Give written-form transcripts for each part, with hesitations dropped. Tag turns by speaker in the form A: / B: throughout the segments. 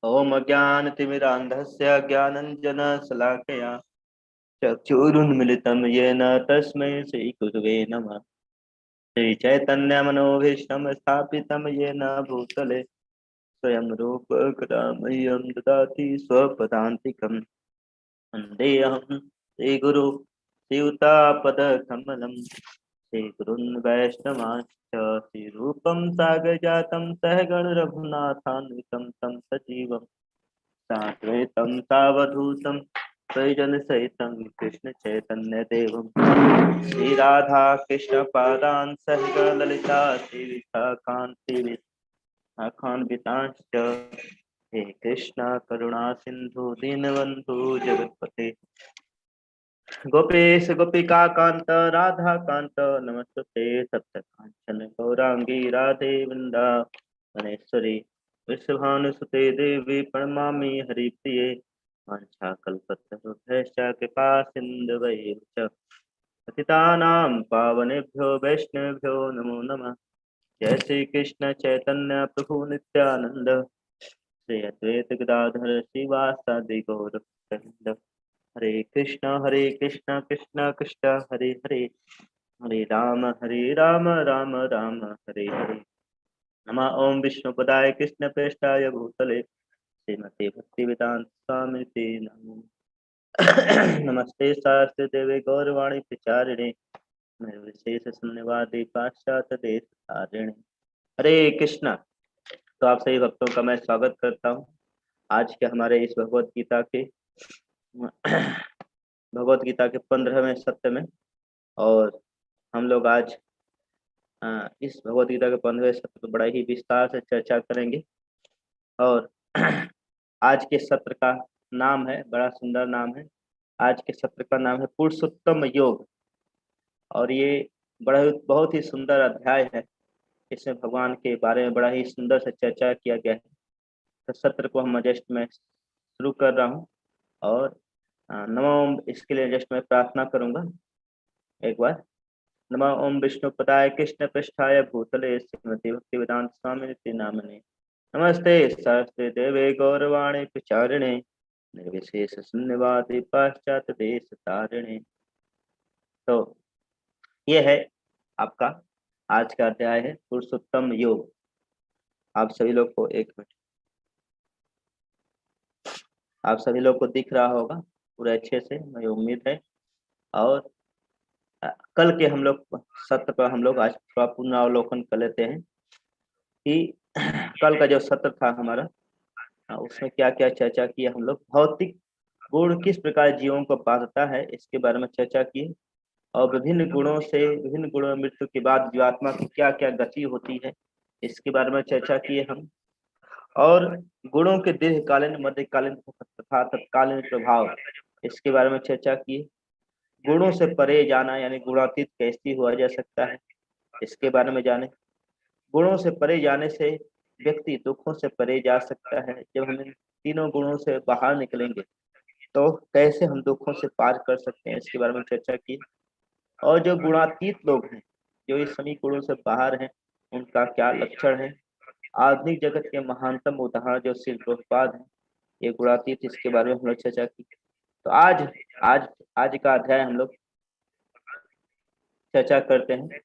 A: ओम अज्ञानतिमिरान्धस्य ज्ञानञ्जनशलाकया चक्षुरुन्मिलितं येन तस्मै श्रीगुरवे नमः। श्रीचैतन्यमनोभीष्टं स्थापितं येन भूतले स्वयं रूप कदा मह्यं ददाति स्वपदान्तिकम्। वन्देऽहं श्रीगुरु श्रीयुतापदकमलं श्रीगुरून् वैष्णवांश्च श्रीरूपं सागरजातं सहगण रघुनाथान्वितं तं सजीवम् साद्वैतं सावधूतं परिजनसहितं कृष्ण चैतन्य देवं श्रीराधा कृष्ण पादान् सह ललिता श्रीविशाखान्वितांश्च हे कृष्ण करुणा सिंधु दीनबन्धु जगत्पते गोपेश गोपिका कांत राधा कांत नमस्ते सप्तकांचन गौरांगी राधे वृंदावनेश्वरी वृषभानुसुते देवी प्रणमामि हरिप्रिये वाञ्छाकल्पतरुभ्यश्च कृपा सिन्धुवैः च पतितानां पावनेभ्यो वैष्णवेभ्यो नमो नमः। जय श्री कृष्ण चैतन्य प्रभु नित्यानंद श्री अद्वैत गदाधर श्रीवासादि गौर भक्तवृंद। हरे कृष्ण कृष्ण कृष्ण हरे हरे हरे राम राम राम हरे हरे। नमः ओम विष्णुपदाय कृष्ण प्रेष्ठाय भूतले श्रीमते भक्तिवेदांत स्वामी ते नमः। नमस्ते शास्त्र देवे गौरवाणी प्रचारिणे निर्विशेष शून्यवादी पाश्चात्य देश धारिणे। हरे कृष्णा। तो आप सभी भक्तों का मैं स्वागत करता हूँ आज के हमारे इस भगवत गीता के 15वें सत्र में। और हम लोग आज इस भगवत गीता के 15वें सत्र पर बड़ा ही विस्तार से चर्चा करेंगे। और आज के सत्र का नाम है, बड़ा सुंदर नाम है, आज के सत्र का नाम है पुरुषोत्तम योग। और ये बहुत ही सुंदर अध्याय है। इसमें भगवान के बारे में बड़ा ही सुंदर से चर्चा किया गया है। तो सत्र को हम जस्ट मैं शुरू कर रहा हूँ। और नमो, इसके लिए जस्ट मैं प्रार्थना करूंगा एक बार। नमो ओम विष्णुपदाय कृष्ण पृष्ठाय भूतले श्रीमती भक्तिवेदांत स्वामिनिति नामने नमस्ते सरस्वती देवे गौरवाणी प्रचारिणे निर्विशेष शून्यवादी पाश्चात्य देश तारिणे। तो ये है आपका आज का अध्याय है पुरुषोत्तम योग। आप सभी लोग को एक मिनट, आप सभी लोग को दिख रहा होगा पूरे अच्छे से, मुझे उम्मीद है। और कल के हम लोग सत्र पर हम लोग आज थोड़ा पुनरावलोकन कर लेते हैं कि कल का जो सत्र था हमारा, उसमें क्या क्या चर्चा की हम लोग। भौतिक गुण किस प्रकार जीवों को बांधता है इसके बारे में चर्चा की। और विभिन्न गुणों में मृत्यु के बाद जीवात्मा की क्या क्या गति होती है इसके बारे में चर्चा किए हम। और गुणों के दीर्घकालीन, मध्यकालीन तथा तत्कालीन प्रभाव इसके बारे में चर्चा की। गुणों से परे जाना यानी गुणातीत कैसे हुआ जा सकता है इसके बारे में जाने। गुणों से परे जाने से व्यक्ति दुखों से परे जा सकता है। जब हम इन तीनों गुणों से बाहर निकलेंगे तो कैसे हम दुखों से पार कर सकते हैं इसके बारे में चर्चा की। और जो गुणातीत लोग हैं, जो इस सभी गुणों से बाहर हैं, उनका क्या लक्षण है। आधुनिक जगत के महानतम उदाहरण जो श्री प्रभुपाद हैं, ये गुणातीत, इसके बारे में हम लोग चर्चा की। तो आज आज आज का अध्याय हम लोग चर्चा करते हैं।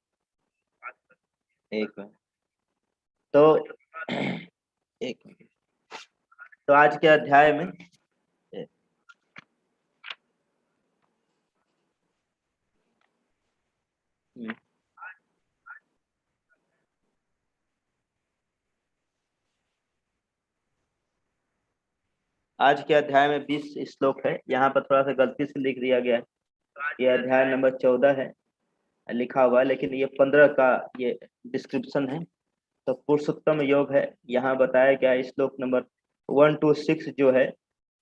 A: एक मिनट, तो एक मिनट, तो आज के अध्याय में आज के अध्याय में 20 श्लोक है। यहाँ पर थोड़ा सा गलती से लिख दिया गया है, ये अध्याय नंबर 14 है लिखा हुआ है, लेकिन ये 15 का ये डिस्क्रिप्शन है। तो पुरुषोत्तम योग है यहाँ बताया गया। श्लोक नंबर 1 to 6 जो है,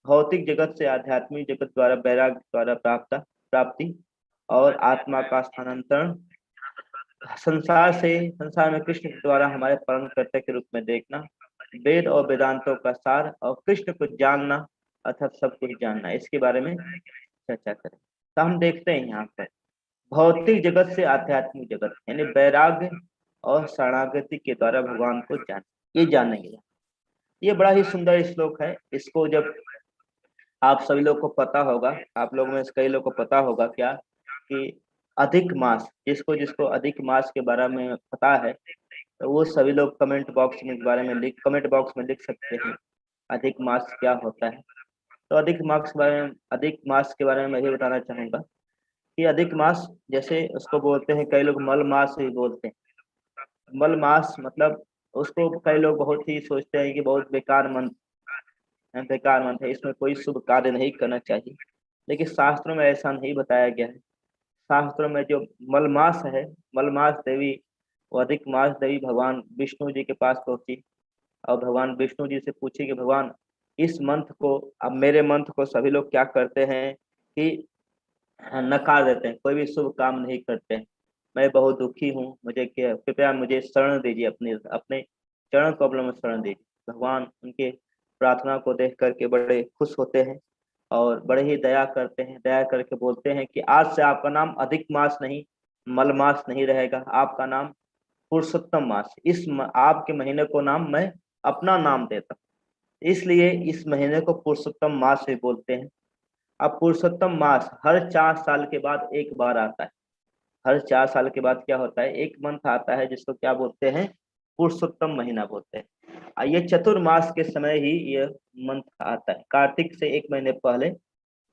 A: भौतिक जगत से आध्यात्मिक जगत द्वारा वैराग्य द्वारा प्राप्ति और आत्मा का स्थानांतरण, संसार में कृष्ण द्वारा हमारे परम कर्ता के रूप में देखना, वेद और वेदांतों का सार और कृष्ण को जानना अर्थात सब कुछ जानना, इसके बारे में चर्चा करें। तो हम देखते हैं यहाँ पर भौतिक जगत से आध्यात्मिक जगत यानी वैराग्य और शरणागति के द्वारा भगवान को जान, ये जानेंगे। ये बड़ा ही सुंदर श्लोक है। इसको जब आप सभी लोग को पता होगा, आप लोग में से कई लोग को पता होगा क्या कि अधिक मास, जिसको जिसको अधिक मास के बारे में पता है तो वो सभी लोग कमेंट बॉक्स में लिख सकते हैं अधिक मास क्या होता है। तो अधिक मास के बारे में मैं ये बताना चाहूंगा कि अधिक मास जैसे उसको बोलते हैं, कई लोग मल मास भी बोलते हैं। मल मास मतलब उसको कई लोग बहुत ही सोचते हैं कि बहुत बेकार मंत्र है, इसमें कोई शुभ कार्य नहीं करना चाहिए। लेकिन शास्त्रों में ऐसा नहीं बताया गया है। शास्त्रों में जो मलमास है, मलमास देवी, वो अधिक मास देवी भगवान विष्णु जी के पास पहुंची और भगवान विष्णु जी से पूछी कि भगवान इस मंत्र को, अब मेरे मंत्र को सभी लोग क्या करते हैं कि नकार देते हैं, कोई भी शुभ काम नहीं करते हैं। मैं बहुत दुखी हूँ, मुझे कृपया मुझे शरण दीजिए, अपने अपने चरण कमलों में शरण दीजिए। भगवान उनके प्रार्थना को देख करके बड़े खुश होते हैं और बड़े ही दया करते हैं, दया करके बोलते हैं कि आज से आपका नाम अधिक मास नहीं, मलमास नहीं रहेगा, आपका नाम पुरुषोत्तम मास। आपके महीने को नाम मैं अपना नाम देता हूँ, इसलिए इस महीने को पुरुषोत्तम मास भी बोलते हैं। अब पुरुषोत्तम मास हर 4 साल के बाद एक बार आता है। हर 4 साल के बाद क्या होता है, एक मंथ आता है जिसको क्या बोलते हैं, पुरुषोत्तम महीना बोलते हैं। ये चतुर्मास के समय ही ये मंथ आता है, कार्तिक से 1 महीने पहले।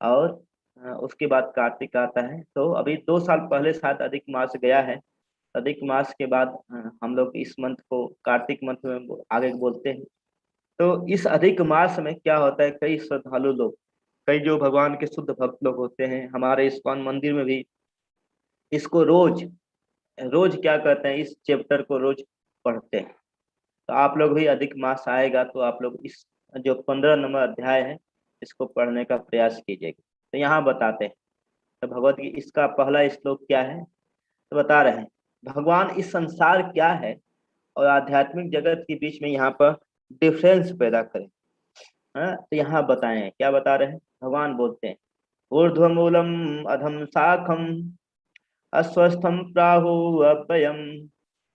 A: और उसके बाद कार्तिक आता है। तो अभी 2 साल पहले शायद अधिक मास गया है। अधिक मास के बाद हम लोग इस मंथ को कार्तिक मंथ में आगे बोलते हैं। तो इस अधिक मास में क्या होता है, कई श्रद्धालु लोग, कई जो भगवान के शुद्ध भक्त लोग होते हैं, हमारे इस्कॉन मंदिर में भी इसको रोज रोज क्या करते हैं, इस चैप्टर को रोज पढ़ते हैं। तो आप लोग भी अधिक मास आएगा तो आप लोग इस जो 15 नंबर अध्याय है इसको पढ़ने का प्रयास कीजिएगा। तो यहाँ बताते हैं, तो भगवत गीता इसका पहला श्लोक क्या है, तो बता रहे हैं भगवान इस संसार क्या है और आध्यात्मिक जगत के बीच में यहाँ पर डिफरेंस पैदा करें। तो यहाँ बताएं, क्या बता रहे हैं, भगवान बोलते हैं ऊर्ध्वमूलम अधम शाखम अस्वस्थम प्राहु अव्ययम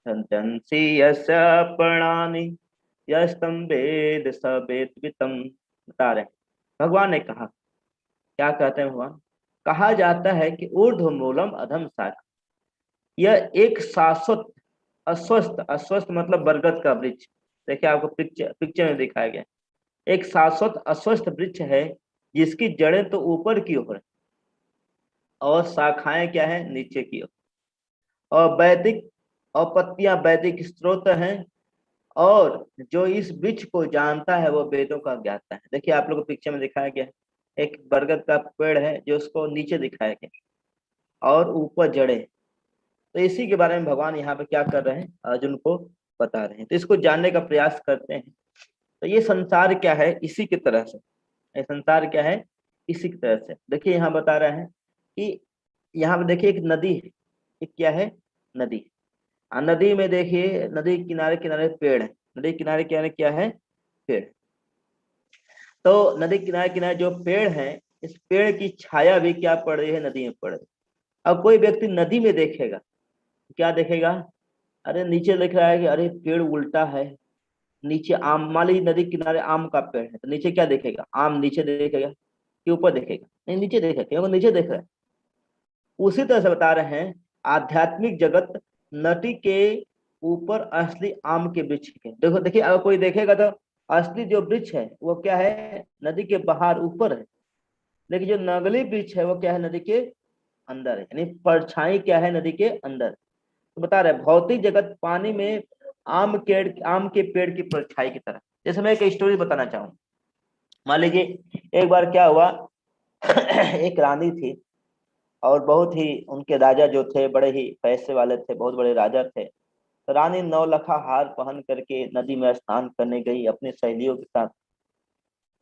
A: सन्तंसि यस्य पर्णानि यस्तम वेद स वेदवितम। बता रहे हैं भगवान ने कहा, क्या कहते हैं भगवान, कहा जाता है कि ऊर्ध्वमूलम अधम शाखा, यह एक शाश्वत अस्वस्थ, अस्वस्थ मतलब बरगद का वृक्ष। देखिए आपको पिक्चर पिक्चर में दिखाया गया, एक शाश्वत अस्वस्थ वृक्ष है जिसकी जड़ें तो ऊपर की ओर है और शाखाएं क्या है, नीचे की ओर, और वैदिक और पत्तियां वैदिक स्रोत हैं। और जो इस वृक्ष को जानता है वो वेदों का ज्ञाता है। देखिए आप लोग को पिक्चर में दिखाया गया है, एक बरगद का पेड़ है जो उसको नीचे दिखाया गया और ऊपर जड़े। तो इसी के बारे में भगवान यहाँ पे क्या कर रहे हैं, अर्जुन को बता रहे हैं। तो इसको जानने का प्रयास करते हैं। तो ये संसार क्या है, इसी की तरह से, ये संसार क्या है, इसी की तरह से। देखिए यहाँ बता रहे हैं कि यहाँ पे देखिए एक नदी है, एक क्या है, नदी। नदी में देखिए, नदी किनारे किनारे पेड़ है, नदी किनारे किनारे क्या है, पेड़। तो नदी किनारे किनारे जो पेड़ है, इस पेड़ की छाया भी क्या पड़ रही है, नदी में पड़ रही है। अब कोई व्यक्ति नदी में देखेगा, क्या देखेगा, अरे नीचे लिख रहा है कि अरे पेड़ उल्टा है, नीचे आम, मान लीजिए नदी किनारे आम का पेड़ है तो नीचे क्या देखेगा, आम नीचे देखेगा कि ऊपर देखेगा, नहीं नीचे देखेगा, क्योंकि नीचे देख रहा है। उसी तरह से बता रहे हैं आध्यात्मिक जगत नदी के ऊपर असली आम के वृक्ष के, देखो देखिए अगर कोई देखेगा तो असली जो वृक्ष है वो क्या है, नदी के बाहर ऊपर है। लेकिन जो नकली वृक्ष है वो क्या है, नदी के अंदर है, यानी परछाई क्या है, नदी के अंदर। तो बता रहे भौतिक जगत पानी में आम के पेड़ की परछाई की तरह। जैसे मैं एक स्टोरी बताना चाहूँ, मान लीजिए एक बार क्या हुआ एक रानी थी और बहुत ही, उनके राजा जो थे बड़े ही पैसे वाले थे, बहुत बड़े राजा थे। तो रानी नौलखा हार पहन करके नदी में स्नान करने गई अपनी सहेलियों के साथ।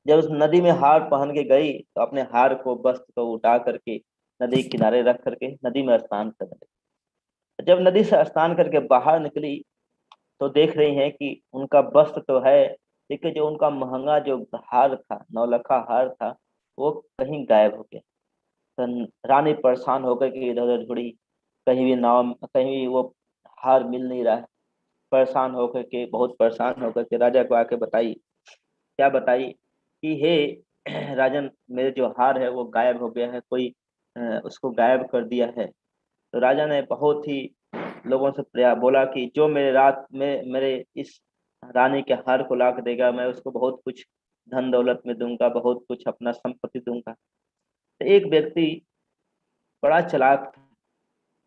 A: जब उस नदी में हार पहन के गई तो अपने हार को, वस्त्र को उठा करके नदी किनारे रख करके नदी में स्नान करने लगी। जब नदी से स्नान करके बाहर निकली तो देख रही हैं कि उनका वस्त्र तो है, लेकिन जो उनका महंगा जो हार था, नौलखा हार था, वो कहीं गायब हो गया। तो रानी परेशान होकर के इधर उधर ढूंढी, कहीं भी नाव, कहीं भी वो हार मिल नहीं रहा है। परेशान होकर के, बहुत परेशान होकर के राजा को आके बताई। क्या बताई कि हे राजन, मेरे जो हार है वो गायब हो गया है, कोई उसको गायब कर दिया है। तो राजा ने बहुत ही लोगों से प्रया बोला कि जो मेरे रात में मेरे इस रानी के हार को ला के देगा, मैं उसको बहुत कुछ धन दौलत में दूंगा, बहुत कुछ अपना संपत्ति दूंगा। तो एक व्यक्ति बड़ा चालाक था,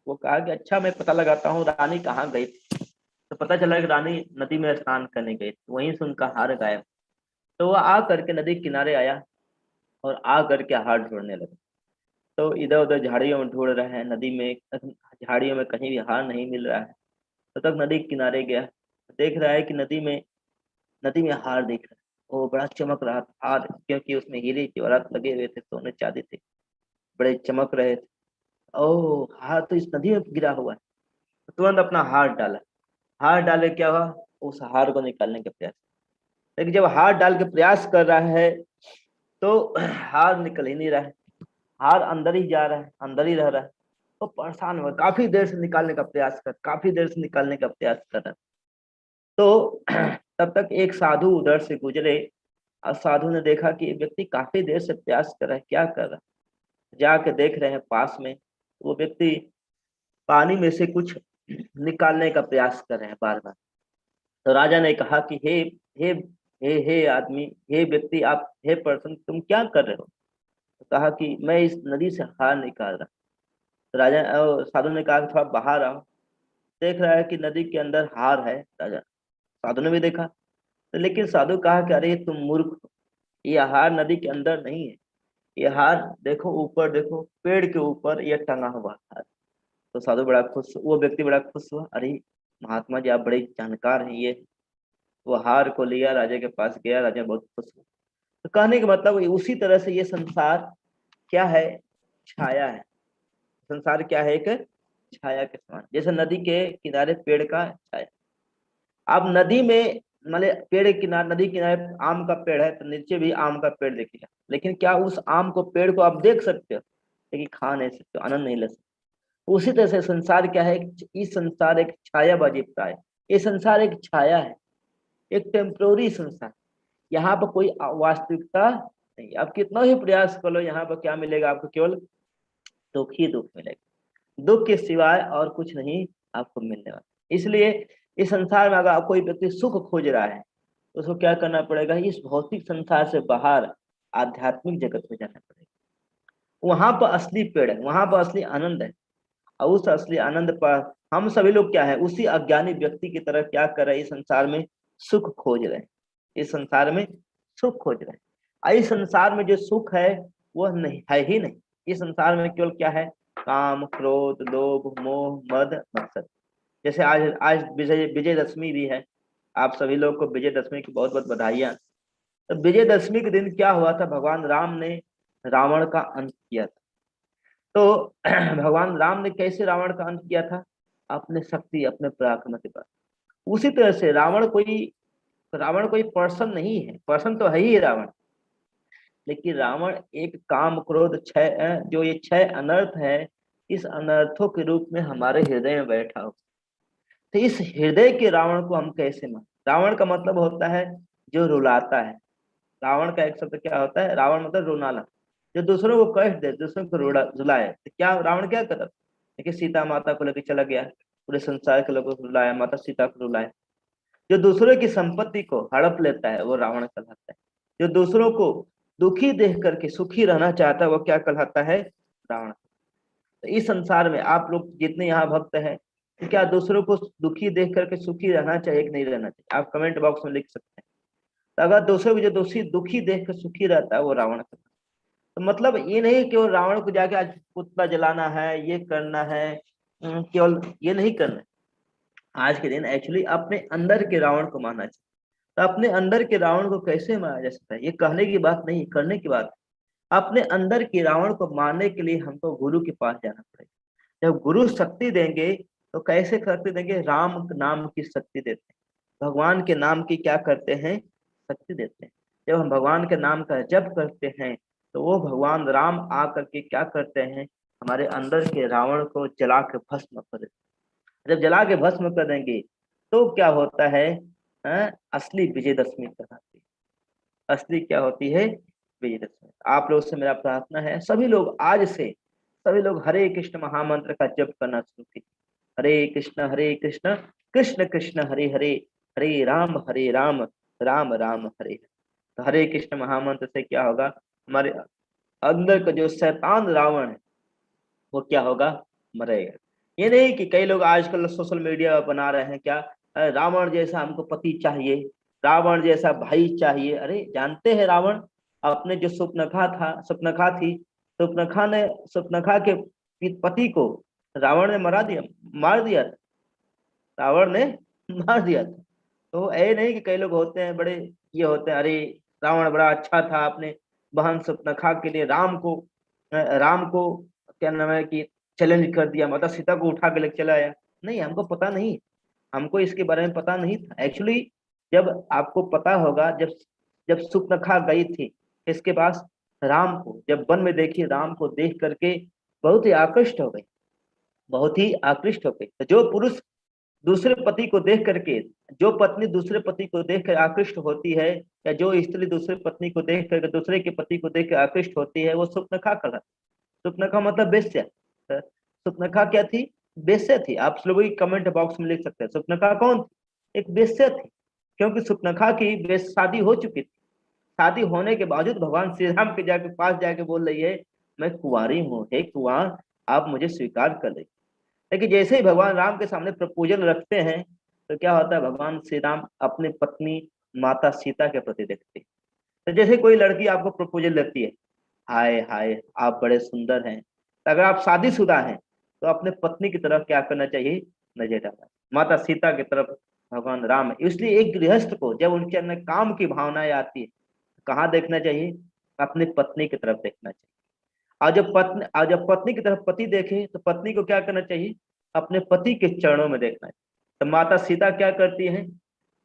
A: वो कहा कि अच्छा मैं पता लगाता हूँ रानी कहाँ गई थी। तो पता चला कि रानी नदी में स्नान करने गई थी, वहीं से उनका हार गायब। तो वो आ करके नदी किनारे आया और आ करके हार ढूंढने लगा। तो इधर उधर झाड़ियों में ढूंढ रहे हैं, नदी में झाड़ियों में कहीं भी हार नहीं मिल रहा है। तो तक नदी के किनारे गया, देख रहा है कि नदी में हार दिख रहा है। वो बड़ा चमक रहा था हार, क्योंकि उसमें हीरे जेवरात लगे हुए थे, सोने चांदी थे, बड़े चमक रहे थे। ओह, हार तो इस नदी में गिरा हुआ है। तो तुरंत अपना हार डाला। हार डाले क्या हुआ, उस हार को निकालने का प्रयास। लेकिन जब हार डाल के प्रयास कर रहा है तो हार निकल ही नहीं रहा है। हार अंदर ही जा रहा है, अंदर ही रह रहा है। तो परेशान हुआ, काफी देर से निकालने का प्रयास कर, काफी देर से निकालने का प्रयास कर रहा है। तो तब तक एक साधु उधर से गुजरे और साधु ने देखा कि ये व्यक्ति काफी देर से प्रयास कर रहा है, क्या कर रहा है। जाके देख रहे हैं पास में वो व्यक्ति पानी में से कुछ निकालने का प्रयास कर रहे हैं बार बार। तो राजा ने कहा कि हे हे आदमी, हे व्यक्ति, आप, हे पर्सन, तुम क्या कर रहे हो। तो कहा कि मैं इस नदी से हार निकाल रहा। तो राजा साधु ने कहा कि थोड़ा बाहर आओ। देख रहा है कि नदी के अंदर हार है। राजा साधु ने भी देखा, तो लेकिन साधु कहा कि अरे तुम मूर्ख हो, ये हार नदी के अंदर नहीं है। ये हार देखो, ऊपर देखो, पेड़ के ऊपर ये टंगा हुआ हार। तो साधु बड़ा खुश, वो व्यक्ति बड़ा खुश हुआ, अरे महात्मा जी आप बड़े जानकार हैं। ये वो हार को लिया, राजा के पास गया, राजा बहुत खुश हुआ। तो कहने का मतलब उसी तरह से ये संसार क्या है, छाया है। संसार क्या है, एक छाया के समान, जैसे नदी के किनारे पेड़ का छाया। आप नदी में, मतलब पेड़ के किनारे, नदी किनारे आम का पेड़ है तो नीचे भी आम का पेड़ देखिएगा, लेकिन क्या उस आम को, पेड़ को आप देख सकते हो, लेकिन खा नहीं सकते, आनंद नहीं ले सकते। उसी तरह से संसार क्या है, इस संसार एक छायाबाजी का है। ये संसार एक छाया है, एक टेम्पोररी संसार। यहाँ पर कोई वास्तविकता नहीं। आप कितना ही प्रयास कर लो, यहाँ पर क्या मिलेगा आपको, केवल दुख ही दुख मिलेगा। दुख के सिवाय और कुछ नहीं आपको मिलने वाला। इसलिए इस संसार में अगर कोई व्यक्ति सुख खोज रहा है तो उसको क्या करना पड़ेगा, इस भौतिक संसार से बाहर आध्यात्मिक जगत में जाना पड़ेगा। वहां पर असली पेड़ है, वहां पर असली आनंद है। और उस असली आनंद पर हम सभी लोग क्या है, उसी अज्ञानी व्यक्ति की तरह क्या कर रहे हैं, इस संसार में सुख खोज रहे हैं। इस संसार में सुख खोज रहे हैं। और इस संसार में जो सुख है वह नहीं है ही नहीं। इस संसार में केवल क्या है, काम, क्रोध, लोभ, मोह, मद, मत्सर। जैसे आज आज विजयदशमी भी है। आप सभी लोग को विजयदशमी की बहुत बहुत बधाइयां। तो विजयदशमी के दिन क्या हुआ था, भगवान राम ने रावण का अंत किया था। तो भगवान राम ने कैसे रावण का अंत किया था, अपने शक्ति, अपने पराक्रम के बाद। उसी तरह से रावण कोई पर्सन नहीं है, पर्सन तो है ही रावण। लेकिन रावण एक काम, क्रोध, छह, जो ये छह अनर्थ है, इस अनर्थों के रूप में हमारे हृदय में बैठा हो। तो इस हृदय के रावण को हम कैसे मान। रावण का मतलब होता है जो रुलाता है। रावण का एक शब्द क्या होता है, रावण मतलब रुलाना, जो दूसरों को कष्ट दे, दूसरों को रुलाए। तो क्या रावण क्या कर, देखिए सीता माता को लेकर चला गया, पूरे संसार के लोगों को रुलाया, माता सीता को रुलाया। जो दूसरों की संपत्ति को हड़प लेता है वो रावण कहलाता है। जो दूसरों को दुखी देख करके सुखी रहना चाहता है वो क्या कहलाता है, रावण। तो इस संसार में आप लोग जितने यहाँ भक्त हैं, तो क्या दूसरों को दुखी देख करके सुखी रहना चाहिए कि नहीं रहना चाहिए, आप कमेंट बॉक्स में लिख सकते हैं। तो अगर दूसरों को जो दोषी दुखी देख कर सुखी रहता है वो रावण का। तो मतलब ये नहीं कि वो रावण को जाके आज पुतला जलाना है, ये करना है, केवल ये नहीं करना है। आज के दिन एक्चुअली अपने अंदर के रावण को मानना चाहिए। तो अपने अंदर के रावण को कैसे मारा जा सकता है, ये कहने की बात नहीं, करने की बात है। अपने अंदर के रावण को मारने के लिए हमको गुरु के पास जाना पड़ेगा। जब गुरु शक्ति देंगे तो कैसे शक्ति देंगे, राम नाम की शक्ति देते हैं, भगवान के नाम की क्या करते हैं, शक्ति देते हैं। जब हम भगवान के नाम का जप करते हैं तो वो भगवान राम आकर के क्या करते हैं, हमारे अंदर के रावण को जला के भस्म कर देते हैं। जब जला के भस्म कर देंगे तो क्या होता है, असली विजयदशमी कहलाती है। असली क्या होती है, विजय। आप लोग से मेरा प्रार्थना है, सभी लोग आज से सभी लोग हरे कृष्ण महामंत्र का जप करना शुरू कीजिए। हरे कृष्ण कृष्ण कृष्ण हरे हरे, हरे राम राम राम हरे हरे। तो हरे कृष्ण महामंत्र से क्या होगा, हमारे अंदर का जो शैतान रावण है वो क्या होगा, मरेगा। ये नहीं कि कई लोग आजकल सोशल मीडिया बना रहे हैं क्या, रावण जैसा हमको पति चाहिए, रावण जैसा भाई चाहिए। अरे जानते हैं रावण अपने जो सुपनखा थी, सुपनखा के पति को रावण ने मार दिया था, रावण ने मार दिया था। तो ये नहीं कि कई लोग होते हैं बड़े ये होते हैं, अरे रावण बड़ा अच्छा था, अपने बहन सुपनखा के लिए राम को क्या नाम है कि चैलेंज कर दिया, माता सीता को उठा के लेके चला आया। नहीं, हमको पता नहीं, हमको इसके बारे में पता नहीं था एक्चुअली। जब आपको पता होगा, जब जब सुपनखा गई थी इसके पास राम को, जब वन में देखी राम को देख करके बहुत ही आकृष्ट हो गई, बहुत ही आकृष्ट हो गई। तो जो पुरुष दूसरे पति को देख करके, जो पत्नी दूसरे पति को देख कर आकृष्ट होती है, या जो स्त्री दूसरे पत्नी को देख कर दूसरे के पति को देख कर आकृष्ट होती है, वो सुपनखा कहलाती। सुपनखा मतलब वेश्या। तो सुपनखा क्या थी, वेश्या थी। आप लोग कमेंट बॉक्स में लिख सकते हैं सुपनखा कौन थी, एक वेश्या थी। क्योंकि सुपनखा की शादी हो चुकी थी, शादी होने के बावजूद भगवान श्री राम के जाके पास जाके बोल रही है, मैं कुंवारी हूँ, हे कुंवर आप मुझे स्वीकार कर लीजिए। लेकिन जैसे ही भगवान राम के सामने प्रपोजल रखते हैं, तो क्या होता है, भगवान श्री राम अपनी पत्नी माता सीता के प्रति देखते हैं। तो जैसे कोई लड़की आपको प्रपोजल देती है, हाय हाय आप बड़े सुंदर हैं, तो अगर आप शादीशुदा हैं तो अपने पत्नी की तरफ क्या करना चाहिए, नजर डालना। माता सीता की तरफ भगवान राम है। इसलिए एक गृहस्थ को जब उनके अंदर काम की भावनाएं आती है, कहाँ देखना चाहिए, अपनी पत्नी की तरफ देखना चाहिए। और जब पत्नी की तरफ पति देखे तो पत्नी को क्या करना चाहिए, अपने पति के चरणों में देखना चाहिए। तो माता सीता क्या करती हैं,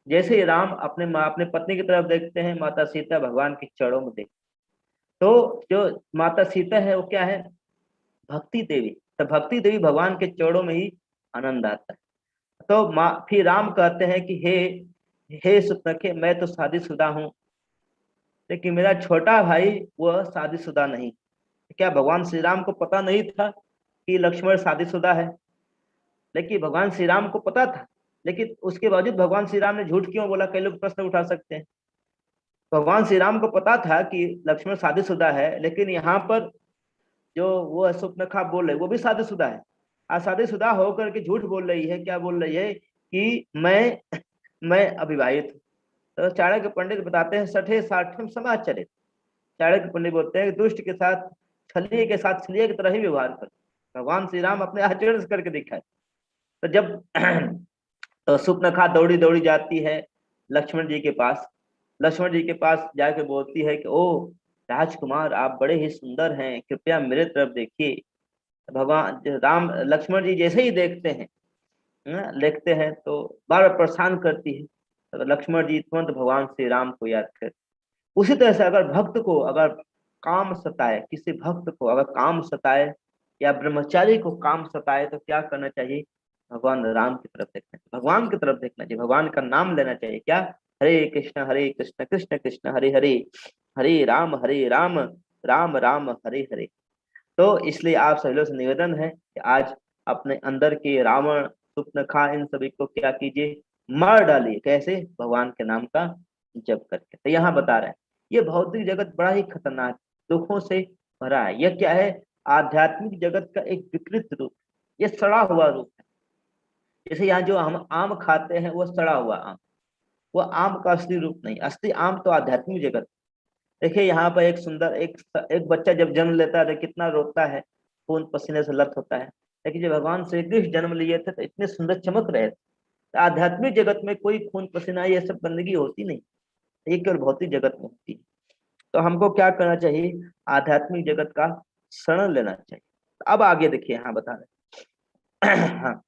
A: जैसे ही राम अपने पत्नी की तरफ देखते हैं, माता सीता भगवान के चरणों में देखते। तो जो माता सीता है वो क्या है, भक्ति देवी। तो भक्ति देवी भगवान के चरणों में ही आनंद आता है। तो फिर राम कहते हैं कि हे सुतनखे, मैं तो शादीशुदा हूँ, लेकिन मेरा छोटा भाई वह शादीशुदा नहीं। क्या भगवान श्री राम को पता नहीं था कि लक्ष्मण शादीशुदा है? लेकिन भगवान श्री राम को पता था, लेकिन उसके बावजूद भगवान श्री राम ने झूठ क्यों बोला, कई लोग प्रश्न उठा सकते हैं। भगवान श्री राम को पता था कि लक्ष्मण शादीशुदा है, लेकिन यहाँ पर जो वो सुपनखा बोल रहे वो भी शादीशुदा है। आज शादीशुदा होकर के झूठ बोल रही है, क्या बोल रही है कि मैं अविवाहित हूँ। तो चाणक्य पंडित बताते हैं, सठे साठम समाज चले। चाणक्य पंडित बोलते हैं दुष्ट के साथ छलिए के साथ छलिए की तरह ही व्यवहार कर। भगवान श्री राम अपने आचरण से करके दिखाए। तो जब तो सुपनखा दौड़ी दौड़ी जाती है लक्ष्मण जी के पास, लक्ष्मण जी के पास जाके बोलती है कि ओ राजकुमार आप बड़े ही सुंदर हैं, कृपया मेरे तरफ देखिए। भगवान राम लक्ष्मण जी जैसे ही देखते हैं तो बार बार परेशान करती है। तो लक्ष्मण जी तुरंत भगवान श्री राम को याद कर। उसी तरह से अगर भक्त को अगर काम सताए, किसी भक्त को अगर काम सताए या ब्रह्मचारी को काम सताए, तो क्या करना चाहिए, भगवान राम की तरफ देखना चाहिए, भगवान की तरफ देखना चाहिए, भगवान का नाम लेना चाहिए। क्या, हरे कृष्ण कृष्ण कृष्ण हरे हरे, हरे राम राम राम हरे हरे। तो इसलिए आप सभी लोग से निवेदन है कि आज अपने अंदर के रावण सुपनखा इन सभी को क्या कीजिए, मार डालिए। कैसे, भगवान के नाम का जप करके। तो यहाँ बता रहे हैं ये भौतिक जगत बड़ा ही खतरनाक दुखों से भरा है। यह क्या है, आध्यात्मिक जगत का एक विकृत रूप, ये सड़ा हुआ रूप है। जैसे यहाँ जो हम आम खाते हैं वो सड़ा हुआ आम, वो आम का असली रूप नहीं। असली आम तो आध्यात्मिक जगत। देखिए यहाँ पर एक बच्चा जब जन्म लेता है तो कितना रोता है, खून पसीने से लत होता है। लेकिन जब भगवान श्री कृष्ण जन्म लिए थे तो इतने सुंदर चमक रहे थे। तो आध्यात्मिक जगत में कोई खून पसीना ये सब गंदगी होती नहीं, ये केवल भौतिक जगत में होती है। तो हमको क्या करना चाहिए, आध्यात्मिक जगत का शरण लेना चाहिए। अब आगे देखिए यहाँ बता रहे हाँ,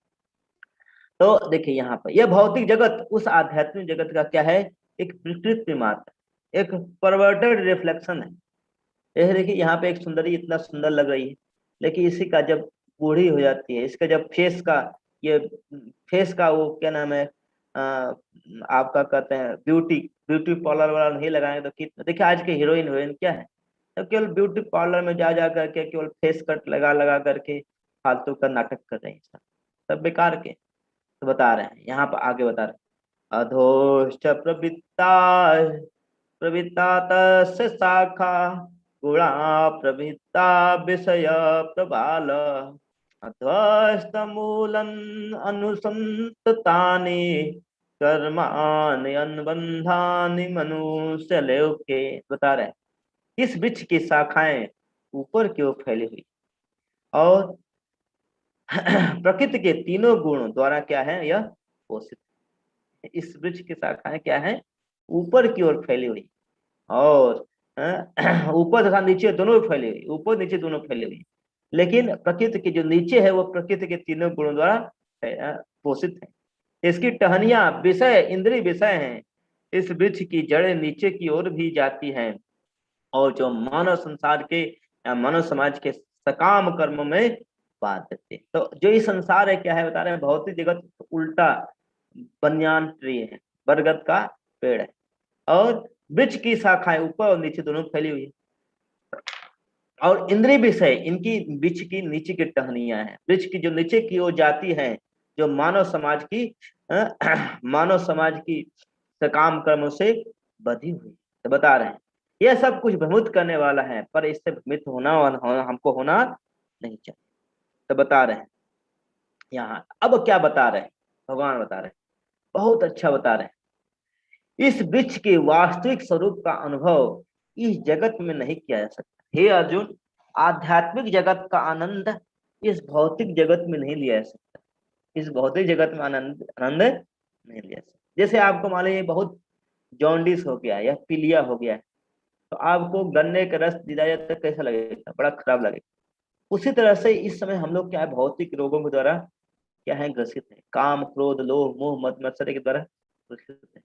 A: तो देखिए यहाँ पर यह भौतिक जगत उस आध्यात्मिक जगत का क्या है, एक विकृत मात्र, एक परवर्टेड रिफ्लेक्शन है। यह देखिए यहाँ पे एक सुंदरी इतना सुंदर लग रही है, लेकिन इसी का जब बूढ़ी हो जाती है, इसका जब ये फेस का वो क्या नाम है, आपका कहते हैं ब्यूटी, ब्यूटी पार्लर वाला नहीं लगाएंगे तो कितना, देखिए आज के हीरोइन हीरोइन क्या है, तो केवल ब्यूटी पार्लर में जा जा करके केवल फेस कट लगा लगा करके फालतू का नाटक कर रहे हैं सब बेकार के। तो बता रहे हैं यहाँ पर आगे बता रहे हैं, अधोष्ट प्रवृत्ता प्रवृत्ता तस्य शाखा गुणा प्रवृत्ता विषय प्रबाल अध्वस्तमूलन् अनुसंततानि कर्माणि अनुबंधानि मनुष्यलोके। बता रहे हैं इस वृक्ष की शाखाएं ऊपर की ओर फैली हुई और प्रकृति के तीनों गुणों द्वारा क्या है यह पोषित है। इस वृक्ष की शाखाएं क्या है, ऊपर की ओर फैली हुई और ऊपर तथा नीचे दोनों फैली हुई, ऊपर नीचे दोनों फैली हुई, लेकिन प्रकृति के जो नीचे है वो प्रकृति के तीनों गुणों द्वारा पोषित है। इसकी टहनियां विषय इंद्रिय विषय हैं। इस वृक्ष की जड़ें नीचे की ओर भी जाती हैं और जो मानव संसार के या मानव समाज के सकाम कर्म में बांध देते। तो जो ये संसार है क्या है बता रहे हैं, भौतिक जगत उल्टा बनियान ट्री है, बरगद का पेड़ है और वृक्ष की शाखाएं ऊपर और नीचे दोनों फैली हुई है और इंद्रिय विषय इनकी वृक्ष की नीचे की टहनियां हैं। वृक्ष की जो नीचे की ओर जाती है जो मानव समाज की मानव समाज की सकाम कर्मों से बधी हुई। तो बता रहे हैं यह सब कुछ भ्रमित करने वाला है, पर इससे भ्रमित होना हमको होना नहीं चाहिए। तो बता रहे हैं यहाँ अब क्या बता रहे हैं, भगवान बता रहे हैं, बहुत अच्छा बता रहे हैं, इस वृक्ष के वास्तविक स्वरूप का अनुभव इस जगत में नहीं किया जा सकता। हे अर्जुन, आध्यात्मिक जगत का आनंद इस भौतिक जगत में नहीं लिया जा सकता। इस भौतिक जगत में आनंद आनंद नहीं लिया जा सकता। जैसे आपको मान लीजिए बहुत जॉन्डिस हो गया या पीलिया हो गया है, तो आपको गन्ने का रस दिया जाए तो कैसा लगेगा, बड़ा खराब लगेगा। उसी तरह से इस समय हम लोग क्या है, भौतिक रोगों के द्वारा क्या है, ग्रसित है, काम क्रोध लोभ मोह मद मत्सर के द्वारा ग्रसित है।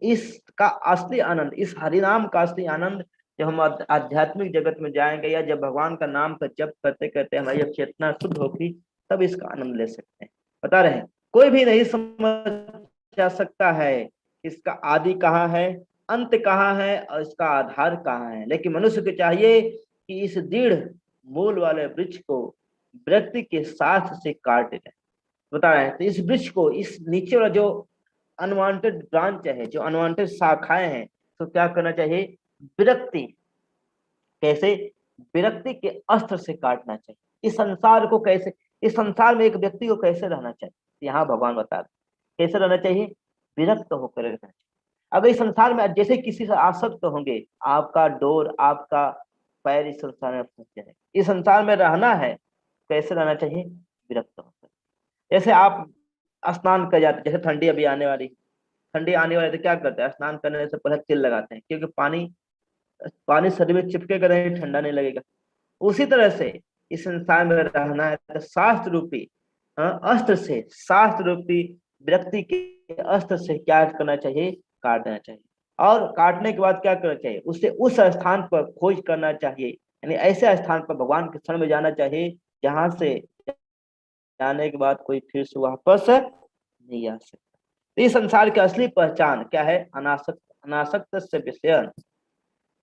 A: इसका असली आनंद, इस हरिनाम का असली आनंद जब हम आध्यात्मिक जगत में जाएंगे या जब भगवान का नाम का जप करते करते हमारी जब चेतना शुद्ध होगी तब इसका आनंद ले सकते हैं। बता रहे हैं कोई भी नहीं समझ जा सकता है इसका आदि कहाँ है, अंत कहाँ है और इसका आधार कहाँ है, लेकिन मनुष्य को चाहिए कि इस दृढ़ मूल वाले वृक्ष को व्यक्ति के साथ से काट ले। बता रहे हैं तो इस वृक्ष को, इस नीचे वाला जो अनवांटेड ब्रांच है, जो अनवांटेड शाखाएं हैं, तो क्या करना चाहिए, विरक्ति, कैसे, विरक्ति के अस्त्र से काटना चाहिए। इस संसार को कैसे, इस संसार में एक व्यक्ति को कैसे रहना चाहिए, यहाँ भगवान बता रहे कैसे रहना चाहिए, विरक्त होकर रहना चाहिए। अगर इस संसार में जैसे किसी से आसक्त होंगे, आपका डोर आपका पैर इस संसार में फंस जाएगा। इस संसार में रहना है, कैसे रहना चाहिए, विरक्त होकर। जैसे आप स्नान कर जाते, जैसे ठंडी अभी आने वाली, ठंडी आने वाली तो क्या करते हैं, स्नान करने से पहले तिल लगाते हैं, क्योंकि पानी पानी शरीर में चिपकेगा नहीं, ठंडा नहीं लगेगा। उसी तरह से इस संसार में रहना है तो शास्त्र रूपी अस्त्र से, शास्त्र रूपी व्यक्ति के अस्त्र से क्या करना चाहिए, काट देना चाहिए। और काटने के बाद क्या करना चाहिए, उससे उस स्थान पर खोज करना चाहिए, यानी ऐसे स्थान पर भगवान के शरण में जाना चाहिए जहां से जाने के बाद कोई फिर से वापस नहीं आ सकता। इस संसार की असली पहचान क्या है, अनासक्त, अनासक्त से विषय।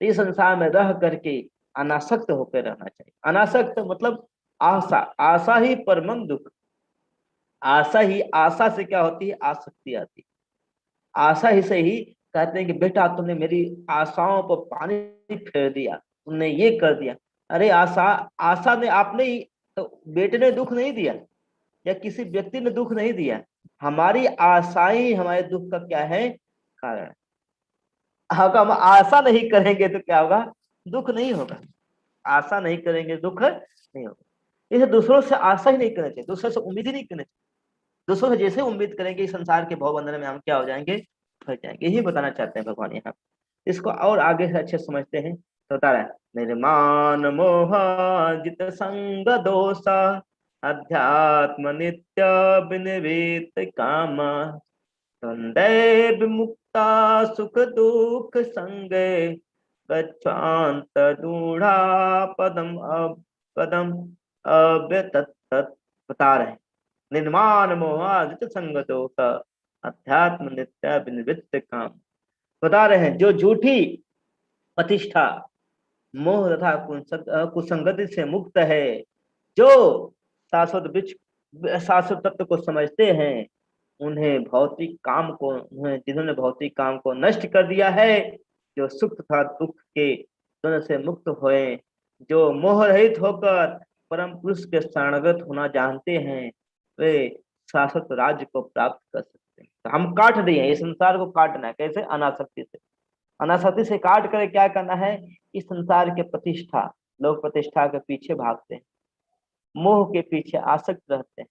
A: इस संसार में रह करके अनासक्त होकर रहना चाहिए। अनासक्त मतलब आशा, आशा ही परम दुख, आशा ही, आशा से क्या होती है, आसक्ति आती है। आशा ही से ही कहते हैं कि बेटा तुमने मेरी आशाओं पर पानी फेर दिया, तुमने ये कर दिया। अरे आशा, आशा ने आपने ही तो, बेटे ने दुख नहीं दिया या किसी व्यक्ति ने दुख नहीं दिया, हमारी आशाएं हमारे दुख का क्या है, कारण। अगर हम आशा नहीं करेंगे तो क्या होगा, दुख नहीं होगा। आशा नहीं करेंगे दुख नहीं होगा। इसे दूसरों से आशा ही नहीं करना चाहिए, दूसरों से उम्मीद ही नहीं करनी चाहिए। दूसरों से जैसे उम्मीद करेंगे इस संसार के भवबंधन में हम क्या हो जाएंगे, फंस जाएंगे। यही बताना चाहते हैं भगवान यहाँ। इसको और आगे से अच्छे समझते हैं तो बता रहा है, निर्माण मोह जित संग दोषा अध्यात्म नित्य विनिवृत्त काम संदेह विमुक्ता सुख दुख संगे गच्छांत दूढ़ा पदम पदम अव्यतत। बता रहे निर्माण मोहादित संगतोष अध्यात्म नित्य विनिवृत्त काम। बता रहे हैं जो झूठी प्रतिष्ठा, मोह तथा कुसंगति से मुक्त है, जो शाश्वत तत्व को समझते हैं, जिन्होंने भौतिक काम को नष्ट कर दिया है, जो सुख तथा दुख के दोनों से मुक्त हुए, जो मोह रहित होकर परम पुरुष के शरणगत होना जानते हैं, वे शाश्वत राज्य को प्राप्त कर सकते हैं। तो हम काट दिए ये संसार को, काटना है कैसे? अनासक्ति से। अनासक्ति से काट कर क्या करना है? इस संसार के प्रतिष्ठा, लोग प्रतिष्ठा के पीछे भागते हैं, मोह के पीछे आसक्त रहते हैं,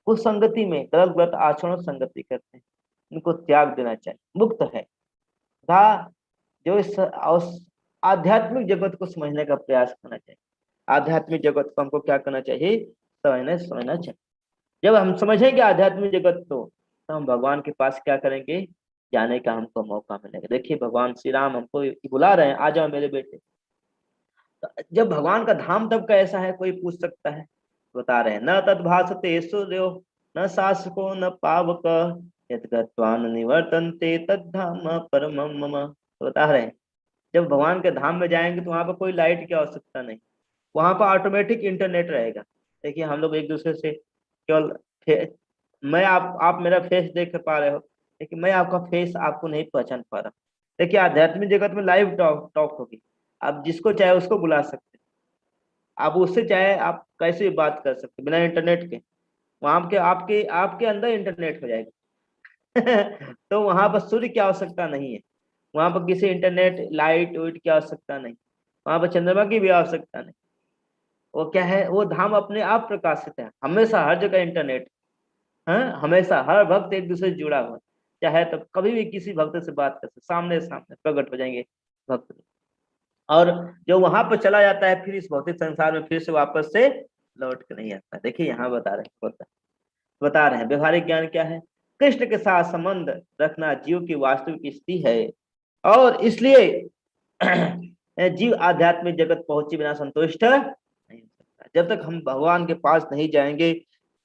A: कुछ संगति में गलत गलत आचरण संगति करते हैं, इनको त्याग देना चाहिए, मुक्त है। तथा जो इस आध्यात्मिक जगत को समझने का प्रयास करना चाहिए। आध्यात्मिक जगत को हमको क्या करना चाहिए? समझना चाहिए। जब हम समझेंगे आध्यात्मिक जगत तो हम भगवान के पास क्या करेंगे? जाने का हमको मौका मिलेगा। देखिए भगवान श्री राम हमको बुला रहे हैं, आ जाओ मेरे बेटे। तो जब भगवान का धाम तब का ऐसा है, कोई पूछ सकता है? बता रहे हैं, न तद्भासते सूर्यो न शासको न पावक यत् गत्वा न निवर्तन्ते तद्धाम परमं मम। तो बता रहे हैं जब भगवान के धाम में जाएंगे तो वहां पर कोई लाइट की आवश्यकता नहीं, वहां पर ऑटोमेटिक इंटरनेट रहेगा। देखिए हम लोग एक दूसरे से केवल मैं आप मेरा फेस देख पा रहे हो, लेकिन मैं आपका फेस आपको नहीं पहचान पा रहा। देखिए आध्यात्मिक जगत में लाइव टॉक टॉक होगी, आप जिसको चाहे उसको बुला सकते, आप उससे चाहे आप कैसे भी बात कर सकते बिना इंटरनेट के। वहां के आपके आपके अंदर इंटरनेट हो जाएगा। तो वहां पर सूर्य की आवश्यकता नहीं है, वहां पर किसी इंटरनेट लाइट वाइट की आवश्यकता नहीं, वहां पर चंद्रमा की भी आवश्यकता नहीं। वो क्या है? वो धाम अपने आप प्रकाशित है, हमेशा हर जगह इंटरनेट है, हमेशा हर भक्त एक दूसरे से जुड़ा हुआ है। चाहे तो कभी भी किसी भक्त से बात कर सकते, सामने सामने प्रकट हो जाएंगे भक्त। और जो वहां पर चला जाता है फिर इस भौतिक संसार में फिर से वापस से लौट के नहीं आता। देखिए यहाँ बता रहे हैं व्यवहारिक ज्ञान क्या है? कृष्ण के साथ संबंध रखना जीव की वास्तविक स्थिति है, और इसलिए जीव आध्यात्मिक जगत पहुंचे बिना संतुष्ट नहीं हो सकता। जब तक हम भगवान के पास नहीं जाएंगे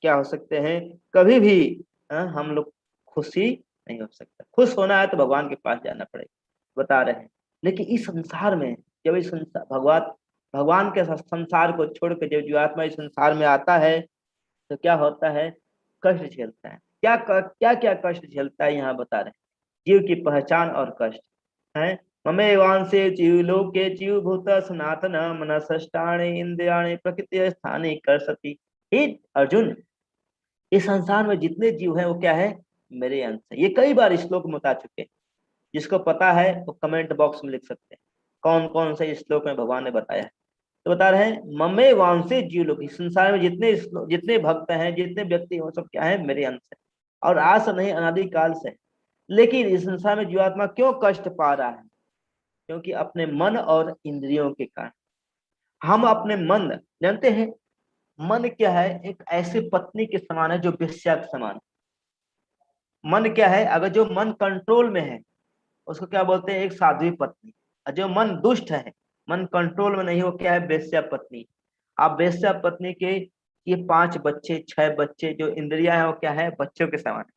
A: क्या हो सकते हैं? कभी भी हम लोग खुशी नहीं हो सकता। खुश होना है तो भगवान के पास जाना पड़ेगा, बता रहे हैं। लेकिन इस संसार में जब इस संसार भगवान के संसार को छोड़ के जब जीवात्मा इस संसार में आता है तो क्या होता है? कष्ट झेलता है। क्या क्या कष्ट झेलता है यहाँ बता रहे हैं। जीव की पहचान और कष्ट है। ममे वांसे जीव लोके जीव भूत सनातन मनसष्टानि इंद्रियाणि प्रकृति स्थाने कर सती। हे अर्जुन, इस संसार में जितने जीव हैं वो क्या है? मेरे अंश है। ये कई बार श्लोक में बता चुके हैं, जिसको पता है वो कमेंट बॉक्स में लिख सकते हैं कौन कौन से श्लोक में भगवान ने बताया है। तो बता रहे हैं ममे वांसे जीव लोग, इस संसार में जितने जितने भक्त हैं, जितने व्यक्ति हो, सब क्या है? मेरे अंश है, और आज नहीं अनादि काल से। लेकिन इस संसार में जीवात्मा क्यों कष्ट पा रहा है? क्योंकि अपने मन और इंद्रियों के कारण। हम अपने मन जानते हैं, मन क्या है? एक ऐसी पत्नी के समान है जो वेश्या के समान है। मन क्या है? अगर जो मन कंट्रोल में है उसको क्या बोलते हैं? एक साध्वी पत्नी। और जो मन दुष्ट है, मन कंट्रोल में नहीं, वो क्या है? वेश्या पत्नी। आप वेश्या पत्नी के ये 5 बच्चे 6 बच्चे जो इंद्रिया है वो क्या है? बच्चों के समान है।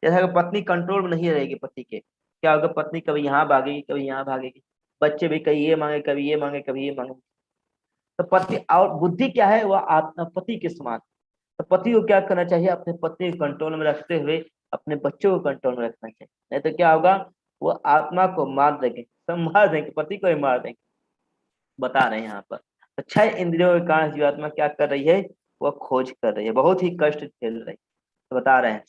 A: जैसा कि पत्नी कंट्रोल में नहीं रहेगी पति के, क्या होगा? पत्नी कभी यहाँ भागेगी कभी यहाँ भागेगी, बच्चे भी कभी ये मांगे कभी ये मांगे कभी ये मांगे। तो पति और बुद्धि क्या है? वह आत्मा पति के समान। तो पति को क्या करना चाहिए? अपने पत्नी को कंट्रोल में रखते हुए अपने बच्चों को कंट्रोल में रखना चाहिए, नहीं तो क्या होगा? वो आत्मा को मार देंगे, सब मार देंगे, पति को ही मार देंगे, बता रहे हैं यहाँ पर। तो 6 इंद्रियों के कारण जीवात्मा क्या कर रही है? वह खोज कर रही है, बहुत ही कष्ट झेल रही है। तो बता रहे हैं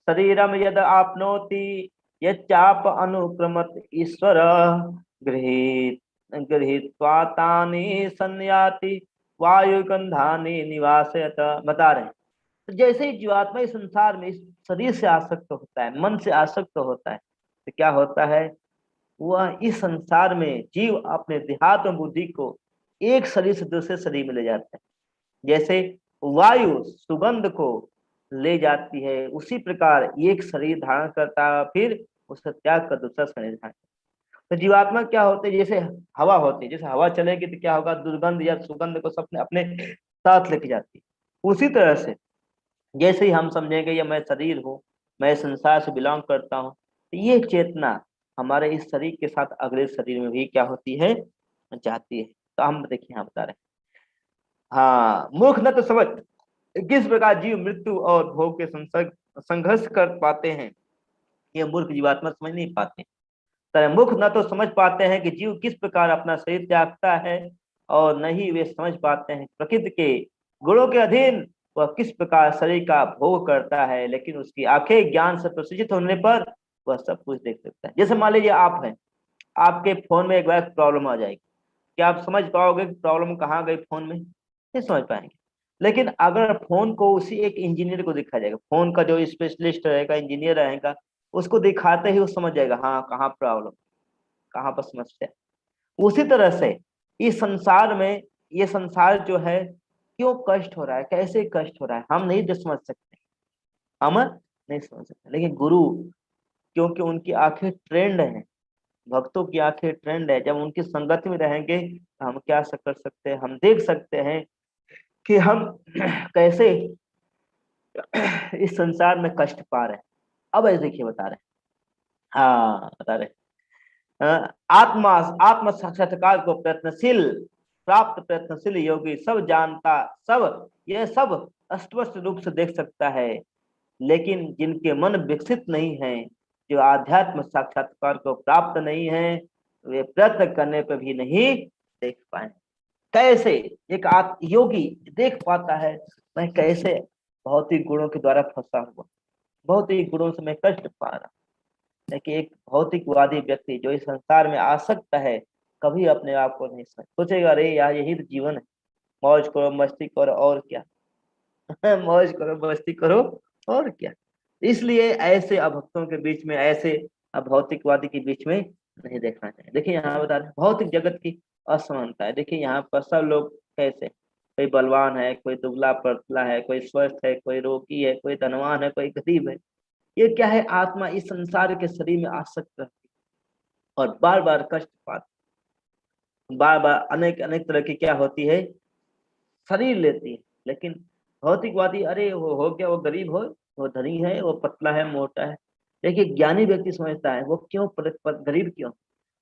A: शरीरम यद आपनोति यच्चाप अनुक्रमत ईश्वर गृहीत गृहीत्वा तानि संयाति वायुगंधानि निवासयत। बता रहे हैं तो जैसे ही जीवात्मा इस संसार में इस शरीर से आसक्त होता है, मन से आसक्त होता है, तो क्या होता है? वह इस संसार में जीव अपने देहात्म बुद्धि को एक शरीर से दूसरे शरीर में ले जाता है। जैसे वायु सुगंध को ले जाती है, उसी प्रकार एक शरीर धारण करता है, फिर उसका त्याग कर दूसरा शरीर धारण। तो जीवात्मा क्या होते हैं? जैसे हवा होती है, जैसे हवा चलेगी तो क्या होगा? दुर्गंध या सुगंध को सबने अपने साथ लेके जाती है। उसी तरह से जैसे ही हम समझेंगे ये मैं शरीर हूँ, मैं संसार से बिलोंग करता हूँ, तो ये चेतना हमारे इस शरीर के साथ अगले शरीर में भी क्या होती है, जाती है। तो हम देखिए यहाँ बता रहे हैं, हाँ, मूर्ख न तो समझ किस प्रकार जीव मृत्यु और भोग के संघर्ष कर पाते हैं। ये मूर्ख जीवात्मा समझ नहीं पाते। तरह मूर्ख न तो समझ पाते हैं कि जीव किस प्रकार अपना शरीर त्यागता है, और न ही वे समझ पाते हैं प्रकृति के गुणों के अधीन वह किस प्रकार शरीर का भोग करता है। लेकिन उसकी आंखें ज्ञान से प्रसूजित होने पर वह सब कुछ देख सकता है। जैसे मान लीजिए आप हैं, आपके फोन में एक बार प्रॉब्लम आ जाएगी, क्या आप समझ पाओगे कि प्रॉब्लम कहाँ गई फोन में? नहीं समझ पाएंगे। लेकिन अगर फोन को उसी एक इंजीनियर को दिखाया जाएगा, फोन का जो स्पेशलिस्ट रहेगा, इंजीनियर रहेगा, उसको दिखाते ही वो समझ जाएगा हाँ कहाँ प्रॉब्लम, कहाँ पर समस्या। उसी तरह से इस संसार में, ये संसार जो है क्यों कष्ट हो रहा है, कैसे कष्ट हो रहा है, हम नहीं जो समझ सकते, हम नहीं समझ सकते। लेकिन गुरु, क्योंकि उनकी आंखें ट्रेंड है, भक्तों की आंखें ट्रेंड है, जब उनकी संगत में रहेंगे तो हम क्या कर सकते हैं, हम देख सकते हैं कि हम कैसे इस संसार में कष्ट पा रहे हैं। अब ऐसे देखिए बता रहे हैं, हाँ बता रहे हैं, आत्मा आत्म साक्षात्कार को प्रयत्नशील प्राप्त प्रयत्नशील योगी सब जानता, सब यह सब स्पष्ट रूप से देख सकता है। लेकिन जिनके मन विकसित नहीं है, जो आध्यात्म साक्षात्कार को प्राप्त नहीं है, वे प्रयत्न करने पर भी नहीं देख पाए। कैसे एक योगी देख पाता है मैं कैसे भौतिक गुणों के द्वारा फंसा हुआ, भौतिक गुणों से मैं कष्ट पा रहा। लेकिन एक भौतिकवादी व्यक्ति जो इस संसार में आसक्त है, कभी अपने आप को नहीं समझ, सोचेगा अरे यार यही तो जीवन है, मौज करो मस्ती करो और क्या मौज करो मस्ती करो और क्या। इसलिए ऐसे अभक्तों के बीच में, ऐसे भौतिकवादी के बीच में नहीं देखना चाहिए। देखिए यहाँ बता रहे भौतिक जगत की असमानता है। देखिए यहाँ पर सब लोग कैसे, कोई बलवान है, कोई दुबला पतला है, कोई स्वस्थ है, कोई रोगी है, कोई धनवान है, कोई गरीब है। ये क्या है, आत्मा इस संसार के शरीर में आसक्त रहती है और बार बार कष्ट पाती, बार बार अनेक अनेक तरह की क्या होती है, शरीर लेती है। लेकिन भौतिकवादी, अरे वो हो गया, वो गरीब हो, वो धनी है, वो पतला है, मोटा है। देखिए ज्ञानी व्यक्ति समझता है वो क्यों गरीब क्यों,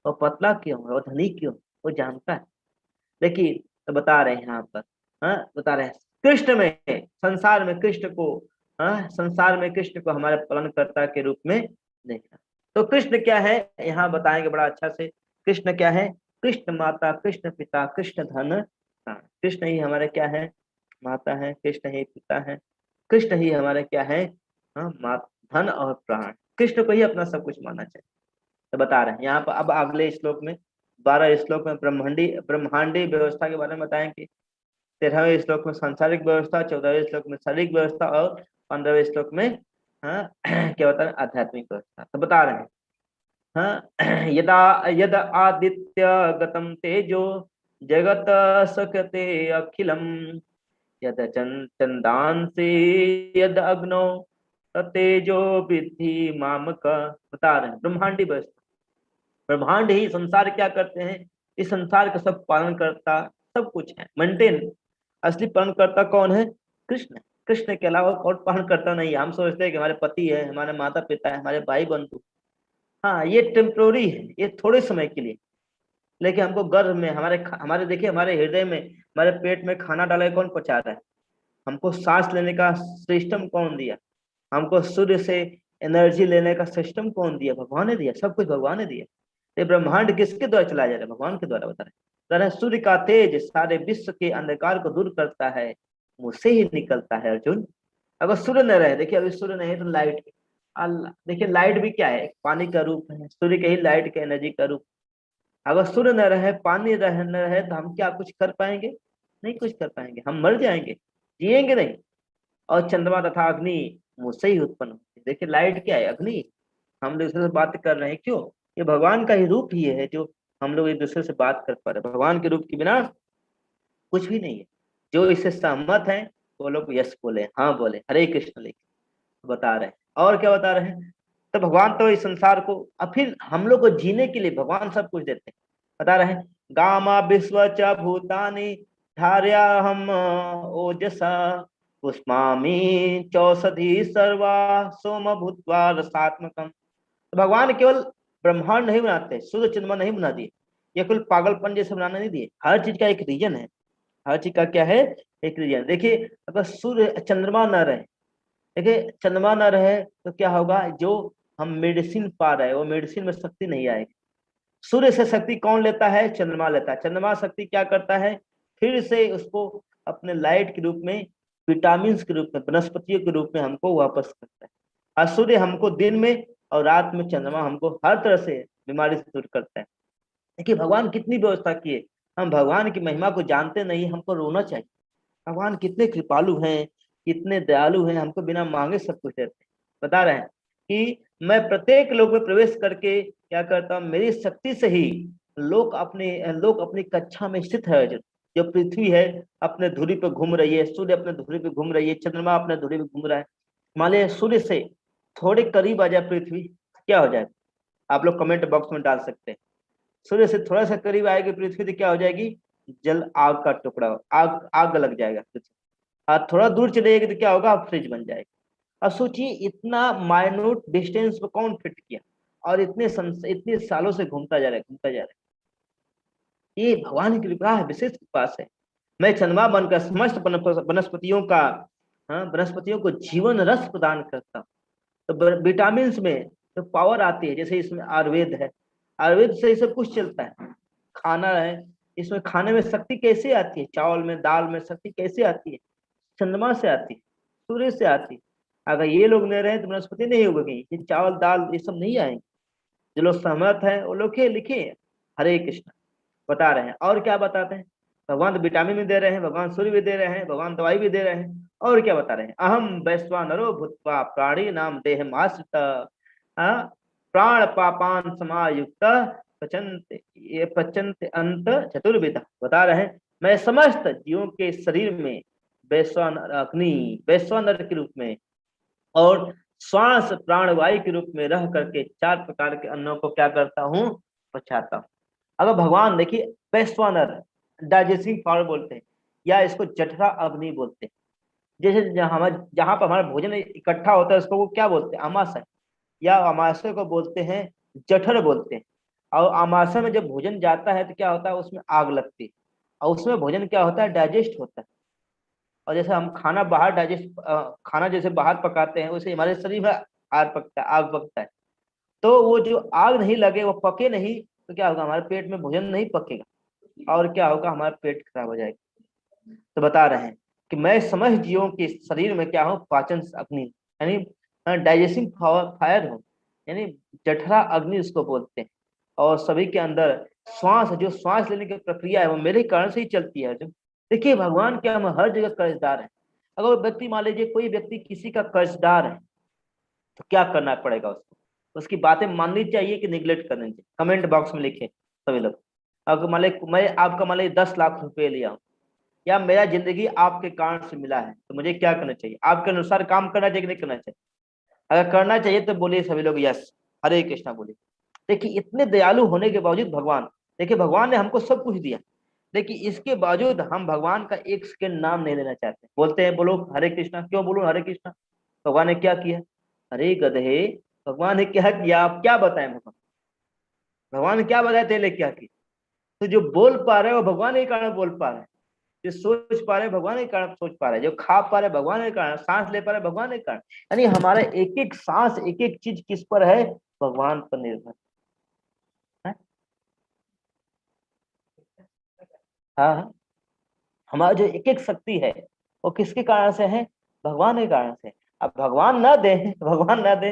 A: वो पतला क्यों, वो धनी क्यों, वो जानता है। देखिए तो बता रहे हैं यहाँ पर, हाँ बता रहे हैं कृष्ण में, संसार में कृष्ण को, हाँ संसार में कृष्ण को हमारे पालनकर्ता के रूप में देखा। तो कृष्ण क्या है यहाँ बताएंगे बड़ा अच्छा से। कृष्ण क्या है, कृष्ण माता, कृष्ण पिता, कृष्ण धन, हाँ कृष्ण ही हमारे क्या है, माता है, कृष्ण ही पिता है, कृष्ण ही हमारे क्या है, हाँ धन और प्राण। कृष्ण को ही अपना सब कुछ मानना चाहिए। तो बता रहे हैं यहाँ पर, अब अगले श्लोक में, 12 श्लोक में ब्रह्मांडी व्यवस्था के बारे में बताएंगे। 13वें श्लोक में सांसारिक व्यवस्था, 14वें श्लोक में शारीरिक व्यवस्था और 15वें श्लोक में हाँ क्या बता रहे हैं, आध्यात्मिक व्यवस्था। तो बता रहे हैं हाँ यदा यद आदित्य गतम तेजो जगत सकते अखिलम, यद चंदांसी यद अग्नो तेजो विद्धि मामक। बता रहे हैं ब्रह्मांडी व्यवस्था, ब्रह्मांड ही संसार क्या करते हैं, इस संसार का सब पालन करता, सब कुछ है मेंटेन। असली पालन करता कौन है, कृष्ण। कृष्ण के अलावा कौन पालन करता नहीं है। हम सोचते हैं कि हमारे पति है, हमारे माता पिता है, हमारे भाई बंधु, हाँ ये टेम्पोरी है, ये थोड़े समय के लिए। लेकिन हमको गर्भ में हमारे हमारे देखिए हमारे हृदय में, हमारे पेट में खाना डाला है कौन पहुंचा रहा है, हमको सांस लेने का सिस्टम कौन दिया, हमको सूर्य से एनर्जी लेने का सिस्टम कौन दिया, भगवान ने दिया, सब कुछ भगवान ने दिया। ये ब्रह्मांड किसके द्वारा चलाया जा रहा है, भगवान के द्वारा। बता रहे सूर्य का तेज सारे विश्व के अंधकार को दूर करता है, मुझसे ही निकलता है अर्जुन। अगर सूर्य न रहे, देखिए अभी सूर्य नहीं है तो लाइट, अल्लाह देखिए लाइट भी क्या है, एक पानी का रूप है, सूर्य के ही लाइट के एनर्जी का रूप। अगर सूर्य न रहे, पानी न रहे तो हम क्या कुछ कर पाएंगे, नहीं कुछ कर पाएंगे, हम मर जाएंगे, जिएंगे नहीं। और चंद्रमा तथा अग्नि मुझसे ही उत्पन्न होते हैं। देखिए लाइट क्या है, अग्नि। हम दूसरे से बात कर रहे हैं क्यों, ये भगवान का ही रूप ही है जो हम लोग एक दूसरे से बात कर पा रहे हैं। भगवान के रूप के बिना कुछ भी नहीं है। जो इससे सहमत है वो लोग यस बोले, हाँ बोले, हरे कृष्ण लिखे, बता रहे हैं। और क्या बता रहे हैं, तो भगवान तो इस संसार को, अब फिर हम लोग को जीने के लिए भगवान सब कुछ देते हैं। बता रहे हैं गामा विश्व च भूतानि धार्या हम ओजसा पुष्पामि चौषधि सर्वा सोम भूत्वा रसात्मकम। तो भगवान केवल ब्रह्मांड नहीं बनाते, सूर्य चंद्रमा नहीं बना दिए, ये कुल पागलपन जैसे बनाने नहीं दिए। हर चीज का एक रीजन है, हर चीज का क्या है, एक रीजन। देखिए अगर सूर्य चंद्रमा न रहे, देखिए चंद्रमा न रहे तो क्या होगा, जो हम मेडिसिन पा रहे हैं वो मेडिसिन में शक्ति नहीं आएगी। सूर्य से शक्ति कौन लेता है, चंद्रमा लेता है। चंद्रमा शक्ति क्या करता है, फिर से उसको अपने लाइट के रूप में, विटामिन के रूप में, वनस्पतियों के रूप में हमको वापस करता है। और सूर्य हमको दिन में और रात में चंद्रमा हमको हर तरह से बीमारी से दूर करता है। देखिए भगवान कितनी व्यवस्था की है, हम भगवान की महिमा को जानते नहीं, हमको रोना चाहिए। भगवान कितने कृपालु हैं, कितने दयालु हैं, हमको बिना मांगे सब कुछ देते हैं। बता रहे हैं कि मैं प्रत्येक लोक में प्रवेश करके क्या करता हूँ, मेरी शक्ति से ही लोग अपनी कक्षा में स्थित है। जो पृथ्वी है अपने धुरी पे घूम रही है, सूर्य अपने धुरी पे घूम रही है, चंद्रमा अपने धुरी पे घूम रहा है। मान लिया सूर्य से थोड़े करीब आ जाए पृथ्वी, क्या हो जाए, आप लोग कमेंट बॉक्स में डाल सकते हैं। सूर्य से थोड़ा सा करीब आएगी पृथ्वी तो क्या हो जाएगी, जल आग का टुकड़ा, आग आग लग जाएगा पृथ्वी। और थोड़ा दूर चलेगी तो क्या होगा, फ्रिज बन जाएगा। अब सोचिए इतना माइन्यूट डिस्टेंस पे कौन फिट किया, और इतने सालों से घूमता जा रहा है, घूमता जा रहा है। ये भगवान की कृपा है, विशेष कृपा से मैं चंद्रमा बनकर समस्त वनस्पतियों का, हाँ, वनस्पतियों को जीवन रस प्रदान करता हूँ। तो विटामिन में तो पावर आती है, जैसे इसमें आयुर्वेद है, आयुर्वेद से ही सब कुछ चलता है। खाना है, इसमें खाने में शक्ति कैसे आती है, चावल में दाल में शक्ति कैसे आती है, चंद्रमा से आती है, सूर्य से आती है। अगर ये लोग नहीं रहे तो वनस्पति नहीं उगेगी, ये चावल दाल ये सब नहीं आएंगे। जो लोग सहमत है वो लोग लिखे हरे कृष्ण बता रहे हैं। और क्या बताते हैं, भगवान तो विटामिन भी दे रहे हैं, भगवान सूर्य भी दे रहे हैं, भगवान दवाई भी दे रहे हैं। और क्या बता रहे हैं, अहम वैश्वानरो भूत्वा प्राणी नाम देहमाश्रित प्राण पापान समायुक्त पचंत अंत चतुर्विध। बता रहे हैं मैं समस्त जीवों के शरीर में वैश्वानर अग्नि, वैश्वानर के रूप में और श्वास प्राणवायु के रूप में रह करके 4 प्रकार के अन्नों को क्या करता हूँ, पचाता हूँ। अगर भगवान देखिए वैश्वानर डाइजेस्टिंग पावर बोलते हैं, या इसको जठरा अग्नि बोलते हैं। जैसे जहाँ पर हमारा भोजन इकट्ठा होता है उसको वो क्या बोलते हैं, अमाशय, या अमाशय को बोलते हैं जठर बोलते हैं। और अमाशय में जब भोजन जाता है तो क्या होता है, उसमें आग लगती है, और उसमें भोजन क्या होता है, डाइजेस्ट होता है। और जैसे हम खाना बाहर खाना जैसे बाहर पकाते हैं, वैसे हमारे शरीर में आग पकता है। तो वो जो आग नहीं लगे, वो पके नहीं, तो क्या होगा, हमारे पेट में भोजन नहीं पकेगा, और क्या होगा, हमारा पेट खराब हो जाएगा। तो बता रहे हैं कि मैं समस्त जीवों के शरीर में क्या हूँ, पाचन अग्नि, यानी डाइजेस्टिंग फायर हूँ, यानी जठरा अग्नि उसको बोलते हैं। और सभी के अंदर जो श्वास लेने की प्रक्रिया है वो मेरे कारण से ही चलती है। जो देखिए भगवान क्या, हम हर जगह कर्जदार है। अगर वो व्यक्ति, मान लीजिए कोई व्यक्ति किसी का कर्जदार है, तो क्या करना पड़ेगा उसको, उसकी बातें माननी चाहिए कि निगलेक्ट करनी चाहिए, कमेंट बॉक्स में लिखे सभी लोग। अगर मान लीजिए मैं आपका मान लीजिए 10 लाख रुपए लिया हूँ, या मेरा जिंदगी आपके कारण से मिला है, तो मुझे क्या करना चाहिए, आपके अनुसार काम करना चाहिए कि नहीं करना चाहिए। अगर करना चाहिए तो बोलिए सभी लोग यस, हरे कृष्णा बोलिए। देखिए इतने दयालु होने के बावजूद भगवान, देखिए भगवान ने हमको सब कुछ दिया, लेकिन इसके बावजूद हम भगवान का एक सेकंड नाम नहीं लेना चाहते, बोलते हैं बोलो हरे कृष्णा, क्यों बोलो हरे कृष्णा। भगवान ने क्या किया, अरे गधे, भगवान ने क्या किया, आप क्या बताएं, भगवान ने क्या बताया तेरे क्या किया। तो जो बोल पा रहे हो भगवान के कारण बोल पा रहे हैं, जो सोच पा रहे भगवान के कारण सोच पा रहे, जो खा पा रहे भगवान के कारण, सांस ले पा रहे भगवान के कारण। यानी हमारा एक एक सांस, एक एक चीज किस पर है, भगवान पर निर्भर है। हाँ हाँ, हमारा जो एक एक शक्ति है वो किसके कारण से है, भगवान के कारण से। अब भगवान ना दे, भगवान ना दे,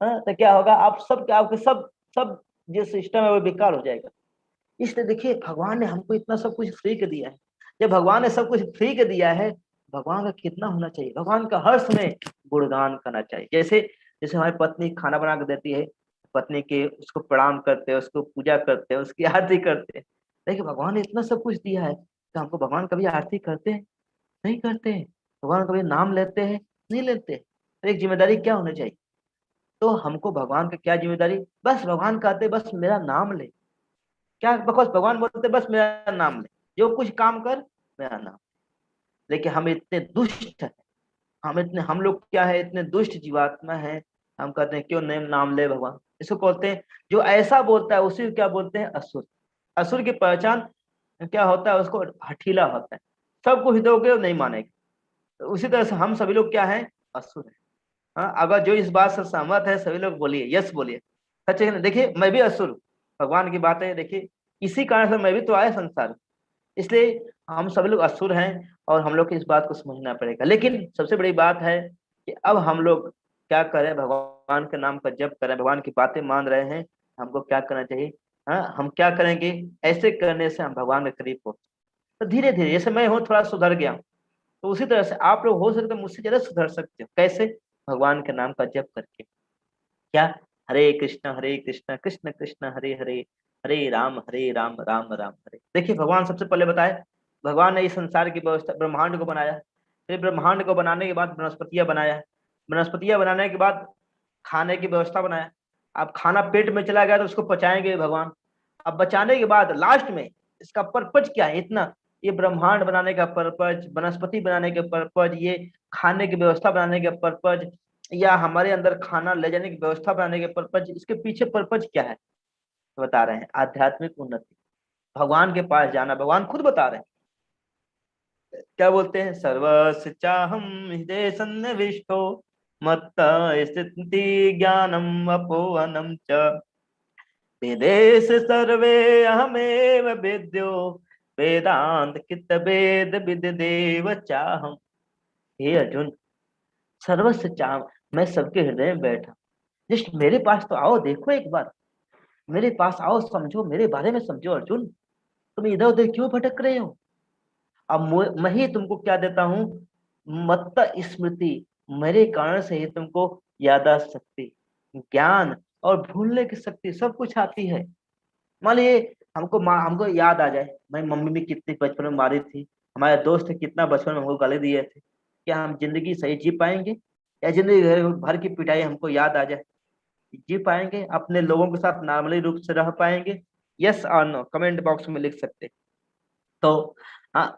A: हाँ, तो क्या होगा, आप सब क्या, आपके सब सब जो सिस्टम है वो बेकार हो जाएगा। इसलिए देखिए भगवान ने हमको इतना सब कुछ फ्री कर दिया है। जब भगवान ने सब कुछ फ्री कर दिया है, भगवान का कितना होना चाहिए, भगवान का हर समय गुणगान करना चाहिए। जैसे जैसे हमारी पत्नी खाना बना कर देती है, पत्नी के उसको प्रणाम करते हैं, उसको पूजा करते हैं, उसकी आरती करते हैं। देखिए भगवान ने इतना सब कुछ दिया है, तो हमको भगवान कभी आरती करते हैं, नहीं करते हैं। भगवान कभी नाम लेते हैं, नहीं लेते। तो एक जिम्मेदारी क्या होनी चाहिए, तो हमको भगवान का क्या जिम्मेदारी, बस भगवान कहते बस मेरा नाम ले, क्या बकवास, भगवान बोलते बस मेरा नाम ले, जो कुछ काम कर मेरा नाम। लेकिन हम इतने दुष्ट हैं, हम लोग क्या है, इतने दुष्ट जीवात्मा है, हम कहते हैं क्यों नहीं नाम ले भगवान, इसको बोलते हैं, जो ऐसा बोलता है उसी को क्या बोलते हैं, असुर। असुर की पहचान क्या होता है, उसको हठीला होता है, सब कुछ दोगे वो नहीं मानेगा। तो उसी तरह से हम सभी लोग क्या हैं, असुर हैं। हाँ, अगर जो इस बात से सहमत है सभी लोग बोलिए यस बोलिए। सच है कि नहीं? देखिए मैं भी असुर हूं। भगवान की बात है, देखिए इसी कारण से मैं भी तो आया संसार में। इसलिए हम सभी लोग असुर हैं और हम लोग को इस बात को समझना पड़ेगा। लेकिन सबसे बड़ी बात है कि अब हम लोग क्या करें, भगवान के नाम का जप करें, भगवान की बातें मान रहे हैं, हमको क्या करना चाहिए। हाँ, हम क्या करेंगे, ऐसे करने से हम भगवान के करीब हो। तो धीरे धीरे जैसे मैं हूँ थोड़ा सुधर गया हूं, तो उसी तरह से आप लोग हो सकते हैं मुझसे ज्यादा सुधर सकते हो। कैसे, भगवान के नाम का जप करके। क्या, हरे कृष्ण कृष्ण कृष्ण हरे हरे, हरे राम राम राम हरे। देखिए भगवान सबसे पहले बताए, भगवान ने इस संसार की व्यवस्था, ब्रह्मांड को बनाया। फिर ब्रह्मांड को बनाने के बाद वनस्पतियां बनाया। वनस्पतियां बनाने के बाद खाने की व्यवस्था बनाया। अब खाना पेट में चला गया तो उसको पचाएंगे भगवान। अब बचाने के बाद लास्ट में इसका पर्पज क्या है इतना, ये ब्रह्मांड बनाने का पर्पज, वनस्पति बनाने के पर्पज, ये खाने की व्यवस्था बनाने के पर्पज, या हमारे अंदर खाना ले जाने की व्यवस्था बनाने के पर्पज, इसके पीछे पर्पज क्या है, तो बता रहे हैं आध्यात्मिक उन्नति, भगवान के पास जाना। भगवान खुद बता रहे हैं, क्या बोलते हैं, सर्वस्य चाहम हृदय सन्निविष्टो मत्त स्थिति ज्ञानम अपोहनम च वेदेश सर्वे अहमेव वेद्यो वेदांत कित वेद विदेव चाहम। हे अर्जुन, सर्वस्य चाह, मैं सबके हृदय में बैठा, जस्ट मेरे पास तो आओ, देखो एक बार, मेरे पास आओ, समझो, मेरे बारे में समझो अर्जुन। तुम इधर उधर क्यों भटक रहे हो। अब मैं ही तुमको क्या देता हूँ, मत्त स्मृति, मेरे कारण से ही तुमको याददाश्त शक्ति, ज्ञान और भूलने की शक्ति सब कुछ आती है। मान लीजिए हमको याद आ जाए, भाई मम्मी भी कितनी बचपन में मारी थी, हमारे दोस्त कितना बचपन में हमको गाली दिए थे, क्या हम जिंदगी सही जी पाएंगे, या जिंदगी भर की पिटाई हमको याद आ जाए, जी पाएंगे, अपने लोगों के साथ नॉर्मली रूप से रह पाएंगे। यस और नो कमेंट बॉक्स में लिख सकते। तो हाँ,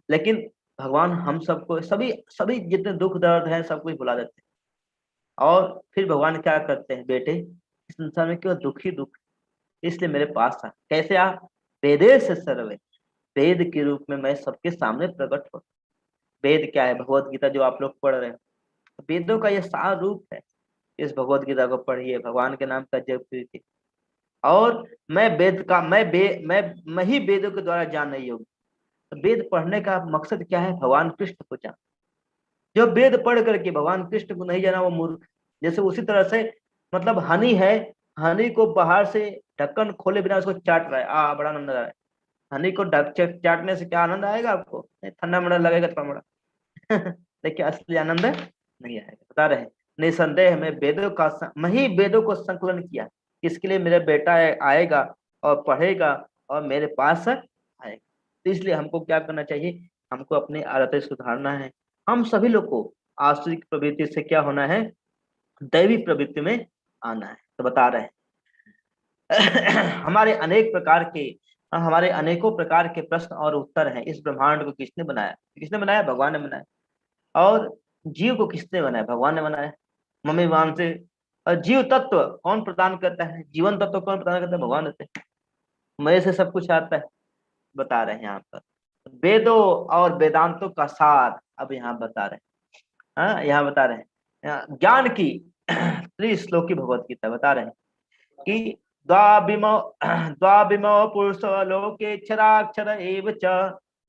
A: लेकिन भगवान हम सबको, सभी सभी जितने दुख दर्द है सब कुछ भुला देते हैं। और फिर भगवान क्या करते हैं, बेटे इस संसार में क्यों दुखी दुख, इसलिए मेरे पास आ। कैसे आ, वेदे से सर्वे, वेद के रूप में मैं सबके सामने प्रकट हो। वेद क्या है, भगवत गीता जो आप लोग पढ़ रहे हैं, वेदों का यह सार रूप है। इस भगवत गीता को पढ़िए, भगवान के नाम का जप कीजिए। और मैं वेद का मैं ही वेदों के द्वारा जान नहीं होगी। तो वेद पढ़ने का मकसद क्या है, भगवान कृष्ण को जान। जो वेद पढ़ करके भगवान कृष्ण को नहीं जाना वो मूर्ख। जैसे उसी तरह से, मतलब हनी है, हनी को बाहर से ढक्कन खोले बिना उसको चाट रहा है, बड़ा आनंद आ रहा है। हनी को चाटने से क्या आनंद आएगा आपको, ठंडा मंडा लगेगा थोड़ा मोड़ा। देखिए असली आनंद नहीं आएगा, बता रहे हैं। निसंदेह मैं वेदों का मैं ही वेदों को संकलन किया, इसके लिए मेरा बेटा आएगा और पढ़ेगा और मेरे पास आएगा। तो इसलिए हमको क्या करना चाहिए, हमको अपनी आदतें सुधारना है। हम सभी लोग को आसुरिक प्रवृत्ति से क्या होना है, दैवी प्रवृत्ति में आना है। तो बता रहे हैं हमारे अनेक प्रकार के, हमारे अनेकों प्रकार के प्रश्न और उत्तर हैं। इस ब्रह्मांड को किसने बनाया, किसने बनाया, भगवान ने बनाया। और जीव को किसने बनाया, भगवान ने बनाया, मम्मी वान से। और जीव तत्व कौन प्रदान करता है, जीवन तत्व कौन प्रदान करता है, भगवान देते हैं। मेरे से सब कुछ आता है, बता रहे हैं यहाँ पर। वेदों और वेदांतों का सार अब यहाँ बता रहे हैं। हाँ, यहाँ बता रहे हैं ज्ञान की त्रिश्लोकी भगवत गीता बता रहे हैं कि द्वाविमो द्वाविमो पुरुषो लोके क्षराक्षर एव च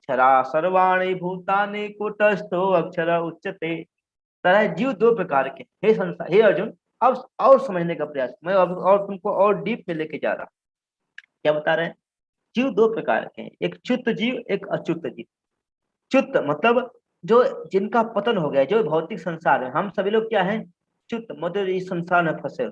A: क्षरा सर्वाणि भूतानि कूटस्थो अक्षर उच्यते। तरह जीव दो प्रकार के, हे संसार, हे अर्जुन। अब और समझने का प्रयास, मैं अब और तुमको और डीप में लेके जा रहा। क्या बता रहे हैं, जीव दो प्रकार के हैं, एक च्युत जीव, एक अच्युत जीव। च्युत मतलब जो जिनका पतन हो गया, जो भौतिक संसार है, हम सभी लोग क्या है, च्युत मतलब इस संसार में फंसे हो।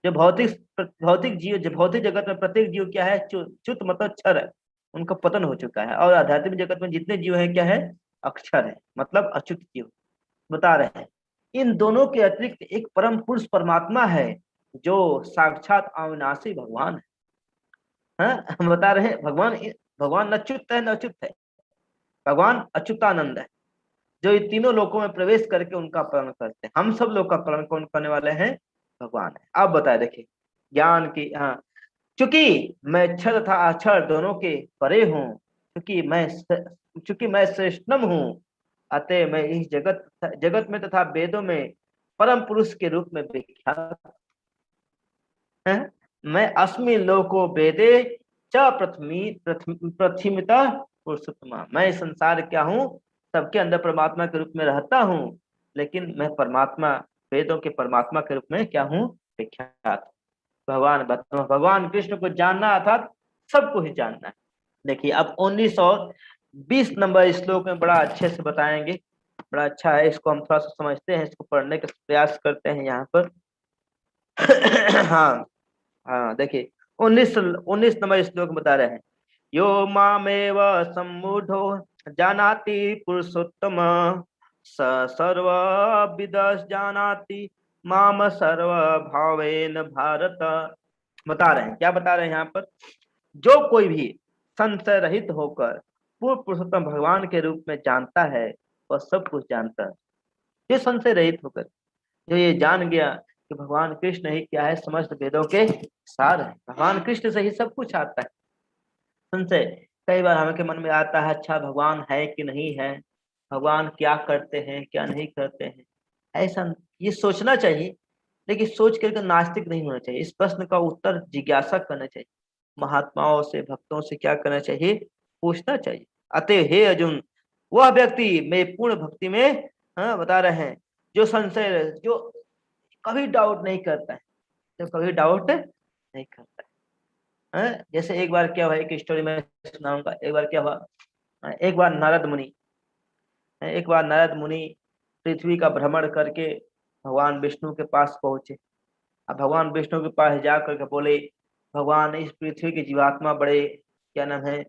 A: जो भौतिक जीव, जो भौतिक जगत में प्रत्येक जीव क्या है, च्युत मतलब क्षर है, उनका पतन हो चुका है। और आध्यात्मिक जगत में जितने जीव है क्या है, अक्षर है, मतलब अच्युत जीव। बता रहे हैं इन दोनों के अतिरिक्त एक परम पुरुष परमात्मा है जो साक्षात अविनाशी भगवान है। हाँ? हम बता रहे हैं भगवान न च्युत है न अच्युत है, भगवान अच्युतानंद है, जो इन तीनों लोकों में प्रवेश करके उनका पालन करते हैं। हम सब लोग का पालन कौन करने वाले हैं, भगवान है। अब बताए देखिए ज्ञान की, हाँ, चूंकि मैं क्षर तथा अक्षर दोनों के परे हूँ, चूंकि मैं श्रेष्ठतम हूँ, अतः मैं इस जगत में तथा वेदों में परम पुरुष के रूप में विख्यात है। मैं अस्मि लोको वेदे च प्रथिमिता पुरुषोत्तमा। मैं संसार क्या हूँ, सबके अंदर परमात्मा के रूप में रहता हूँ, लेकिन मैं परमात्मा, वेदों के परमात्मा के रूप में क्या हूँ, विख्यात। भगवान कृष्ण को जानना अर्थात सबको ही जानना है। देखिए अब 1920 नंबर श्लोक में बड़ा अच्छे से बताएंगे, बड़ा अच्छा है, इसको हम थोड़ा सा समझते हैं, इसको पढ़ने का प्रयास करते हैं यहाँ पर। हाँ, हाँ देखिए 19 नंबर श्लोक बता रहे हैं, यो मामेव सम्मूढ़ो जानाति पुरुषोत्तम स सर्वविद जानाति माम सर्व भावेन भारत। बता रहे हैं, क्या बता रहे हैं यहाँ पर, जो कोई भी संशय रहित होकर पूर्ण पुरुषोत्तम भगवान के रूप में जानता है, वह सब कुछ जानता है। ये संशय रहित होकर जो ये जान गया कि भगवान कृष्ण ही क्या है, समस्त वेदों के सार है, भगवान कृष्ण से ही सब कुछ आता है। संशय कई बार हमें के मन में आता है, अच्छा भगवान है कि नहीं है, भगवान क्या करते हैं क्या नहीं करते हैं, ऐसा ये सोचना चाहिए, लेकिन सोच करके नास्तिक नहीं होना चाहिए। इस प्रश्न का उत्तर जिज्ञासा करना चाहिए, महात्माओं से भक्तों से क्या करना चाहिए, पूछना चाहिए। अतः हे अर्जुन, वह व्यक्ति मैं पूर्ण भक्ति में, हाँ बता रहे हैं, जो संशय, जो कभी डाउट नहीं करता है, जो कभी डाउट नहीं करता है। जैसे एक बार क्या हुआ, एक स्टोरी में सुनाऊंगा। एक बार क्या हुआ, एक बार नारद मुनि पृथ्वी का भ्रमण करके भगवान विष्णु के पास पहुंचे। अब भगवान विष्णु के पास जा करके बोले, भगवान इस पृथ्वी के जीवात्मा बड़े, क्या नाम है,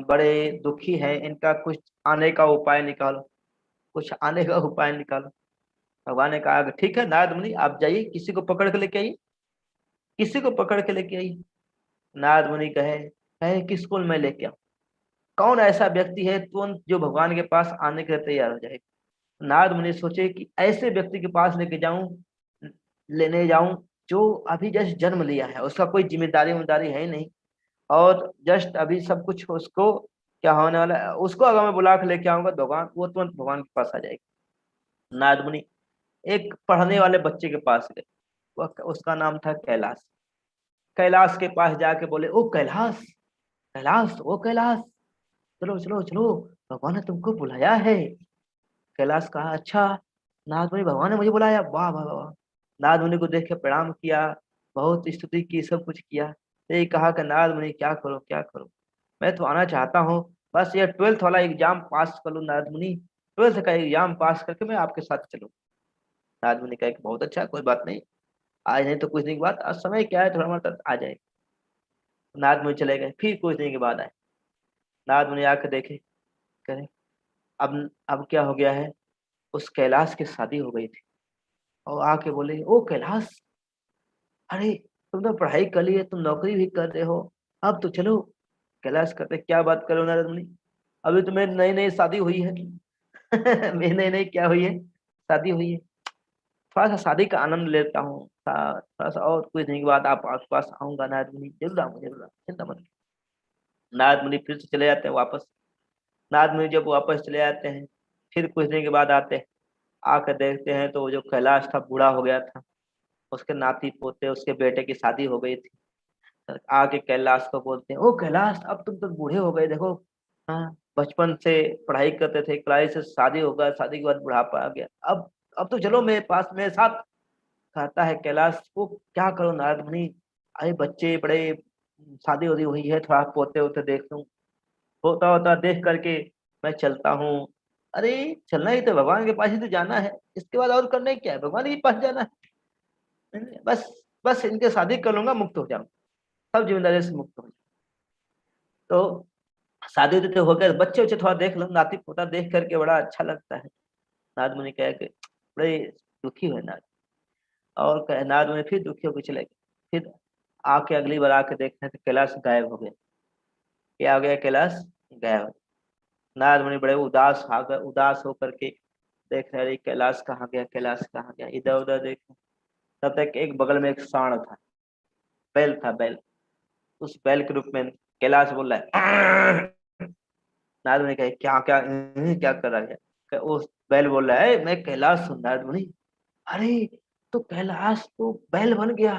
A: बड़े दुखी हैं, इनका कुछ आने का उपाय निकालो, कुछ आने का उपाय निकालो। भगवान ने कहा ठीक है नारद मुनि, आप जाइए, किसी को पकड़ के लेके आइए, किसी को पकड़ के लेके आइए। नारद मुनि कहे किसको मैं लेके आऊं, कौन ऐसा व्यक्ति है तुरंत जो भगवान के पास आने के लिए तैयार हो जाए। नारद मुनि सोचे कि ऐसे व्यक्ति के पास लेने जाऊं जो अभी जस्ट जन्म लिया है, उसका कोई जिम्मेदारी उम्मेदारी है ही नहीं, और जस्ट अभी सब कुछ उसको क्या होने वाला है, उसको अगर मैं बुला के लेके आऊंगा भगवान, वो तुरंत भगवान के पास आ जाएगी। नारद मुनि एक पढ़ने वाले बच्चे के पास गए, वह उसका नाम था कैलाश। कैलाश के पास जाके बोले, ओ कैलाश, कैलाश, ओ कैलाश, चलो चलो चलो, भगवान ने तुमको बुलाया है। कैलाश कहा अच्छा, नारद मुनि भगवान ने मुझे बुलाया, वाह वाह वाह। नारद मुनि को देख के प्रणाम किया, बहुत स्तुति की, सब कुछ किया। तो ये कहा कि नारद मुनि क्या करो क्या करो, मैं तो आना चाहता हूँ, बस ये 12th वाला एग्जाम पास कर लूँ नारद मुनि, 12th का एग्जाम पास करके मैं आपके साथ चलूँ। नारद मुनि कहा कि बहुत अच्छा, कोई बात नहीं, आज नहीं तो कुछ दिन के बाद, आज समय क्या है, थोड़ा मोड़ा आ जाए। नारद मुनि चले गए, फिर कुछ दिन के बाद आए। नारद मुनि आकर देखे, कहे अब क्या हो गया है, उस कैलाश की शादी हो गई थी। और आके बोले, ओ कैलाश, अरे तुम तो पढ़ाई कर ली है, तुम नौकरी भी कर रहे हो, अब तो चलो। कैलाश कहते क्या बात करो नारद मुनि, अभी तो मेरी नई नई शादी हुई है। मेरी नई नई क्या हुई है, शादी हुई है, थोड़ा सा शादी का आनंद लेता हूँ, थोड़ा सा, और कुछ दिन के बाद आप आस पास आऊंगा नारद मुनि, जरूर आऊंगा, जरूर आऊंगा, चिंता मत। नारद मुनि फिर से चले जाते हैं वापस। नारद मुनि जब वापस चले जाते हैं, फिर कुछ दिन के बाद आते हैं, आकर देखते हैं तो वो जो कैलाश था बूढ़ा हो गया था, उसके नाती पोते, उसके बेटे की शादी हो गई थी। आके कैलाश को बोलते हैं, ओ कैलाश, अब तुम तो बूढ़े हो गए, देखो, हाँ, बचपन से पढ़ाई करते थे, कढ़ाई से शादी हो गया, शादी के बाद बुढ़ापा आ गया, अब तो चलो मेरे पास, मेरे साथ। कहता है कैलाश को, क्या करो नारद मुनि, अरे बच्चे बड़े, शादी वादी हुई है, थोड़ा पोते होते देख लूं, होता होता देख करके मैं चलता हूँ। अरे चलना ही तो भगवान के पास ही तो जाना है, इसके बाद और करना ही क्या है, भगवान के पास जाना है, बस बस इनके शादी कर लूंगा, मुक्त हो जाऊंगा, सब जिम्मेदारी से मुक्त हो जाऊंगा। तो शादी उदी तो हो गया, बच्चे उच्चे थोड़ा देख लो, नाती पोता देख करके बड़ा अच्छा लगता है। नारद मुनि कह के बड़े दुखी हुए नारद, और नारद मुनि फिर दुखी होकर चले गए। फिर आके अगली बार आके देखते हैं तो कैलाश गायब हो गया। क्या हो गया, कैलाश गायब हो गया। नारद मुनि बड़े उदास होकर के देख रहे, कैलाश कहाँ गया, कैलाश कहाँ गया, इधर उधर देख। तब तक एक बगल में एक सांड था, बैल था, बैल। उस बैल के रूप में कैलाश बोल रहा है। नारद मुनि कहे क्या क्या क्या कर रहा है? उस बैल बोल रहा है मैं कैलाश हूँ नारद मुनि। अरे तो कैलाश तो बैल बन गया।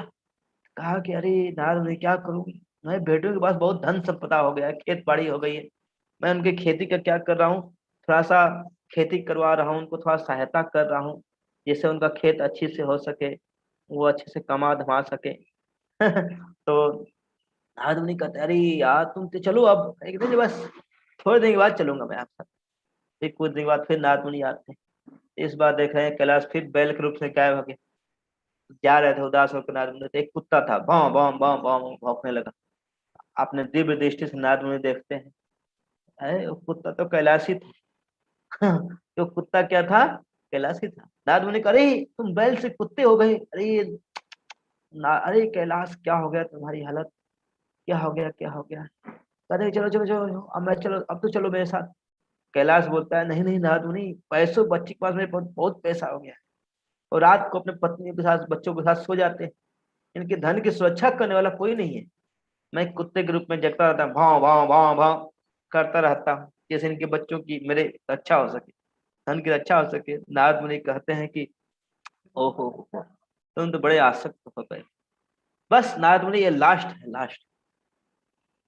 A: कहा कि अरे नारद मुनि क्या करूं, मैं बेटों के पास बहुत धन संपदा हो गया, खेत बाड़ी हो गई है, मैं उनकी खेती का क्या कर रहा हूँ, थोड़ा सा खेती करवा रहा हूँ, उनको थोड़ा सहायता कर रहा हूँ, जिससे उनका खेत अच्छे से हो सके, वो अच्छे से कमा धमा सके। तो नारद मुनि कहते अरे यार तुम तो चलो, अब एक दिन बस थोड़े दिन के बाद चलूंगा मैं आपसे। फिर कुछ दिन के बाद फिर नारद मुनि आते हैं। इस बार देख रहे हैं कैलाश फिर बैल के रूप से गायब हो गया। जा रहे थे उदास होकर नारद मुनि, तो एक कुत्ता था, भाव भाव भाव भाव भौंकने लगा। अपने दिव्य दृष्टि से नारद मुनि देखते हैं, अरे वो कुत्ता तो कैलाशी था। तो कुत्ता क्या था? कैलाशी था। नारद मुनि कहा, अरे तुम बैल से कुत्ते हो गए, अरे अरे कैलाश क्या हो गया तुम्हारी हालत, क्या हो गया क्या हो गया? कहते चलो चलो चलो अब मैं, चलो अब तो चलो मेरे साथ। कैलाश बोलता है नहीं नहीं नारद मुनि, पैसों बच्चे के पास मेरे बहुत बहुत पैसा हो गया है, और रात को अपने पत्नी के साथ बच्चों के साथ सो जाते हैं, इनके धन की सुरक्षा करने वाला कोई नहीं है। मैं कुत्ते के रूप में जगता रहता हूँ, भाव भाव भाव भाव करता रहता हूँ, जैसे इनके बच्चों की मेरे रक्षा हो सके, धन की रक्षा हो सके। नारद मुनि कहते हैं कि ओहो तुम तो बड़े आसक्त हो गए। बस नारद मुनि ये लास्ट है, लास्ट।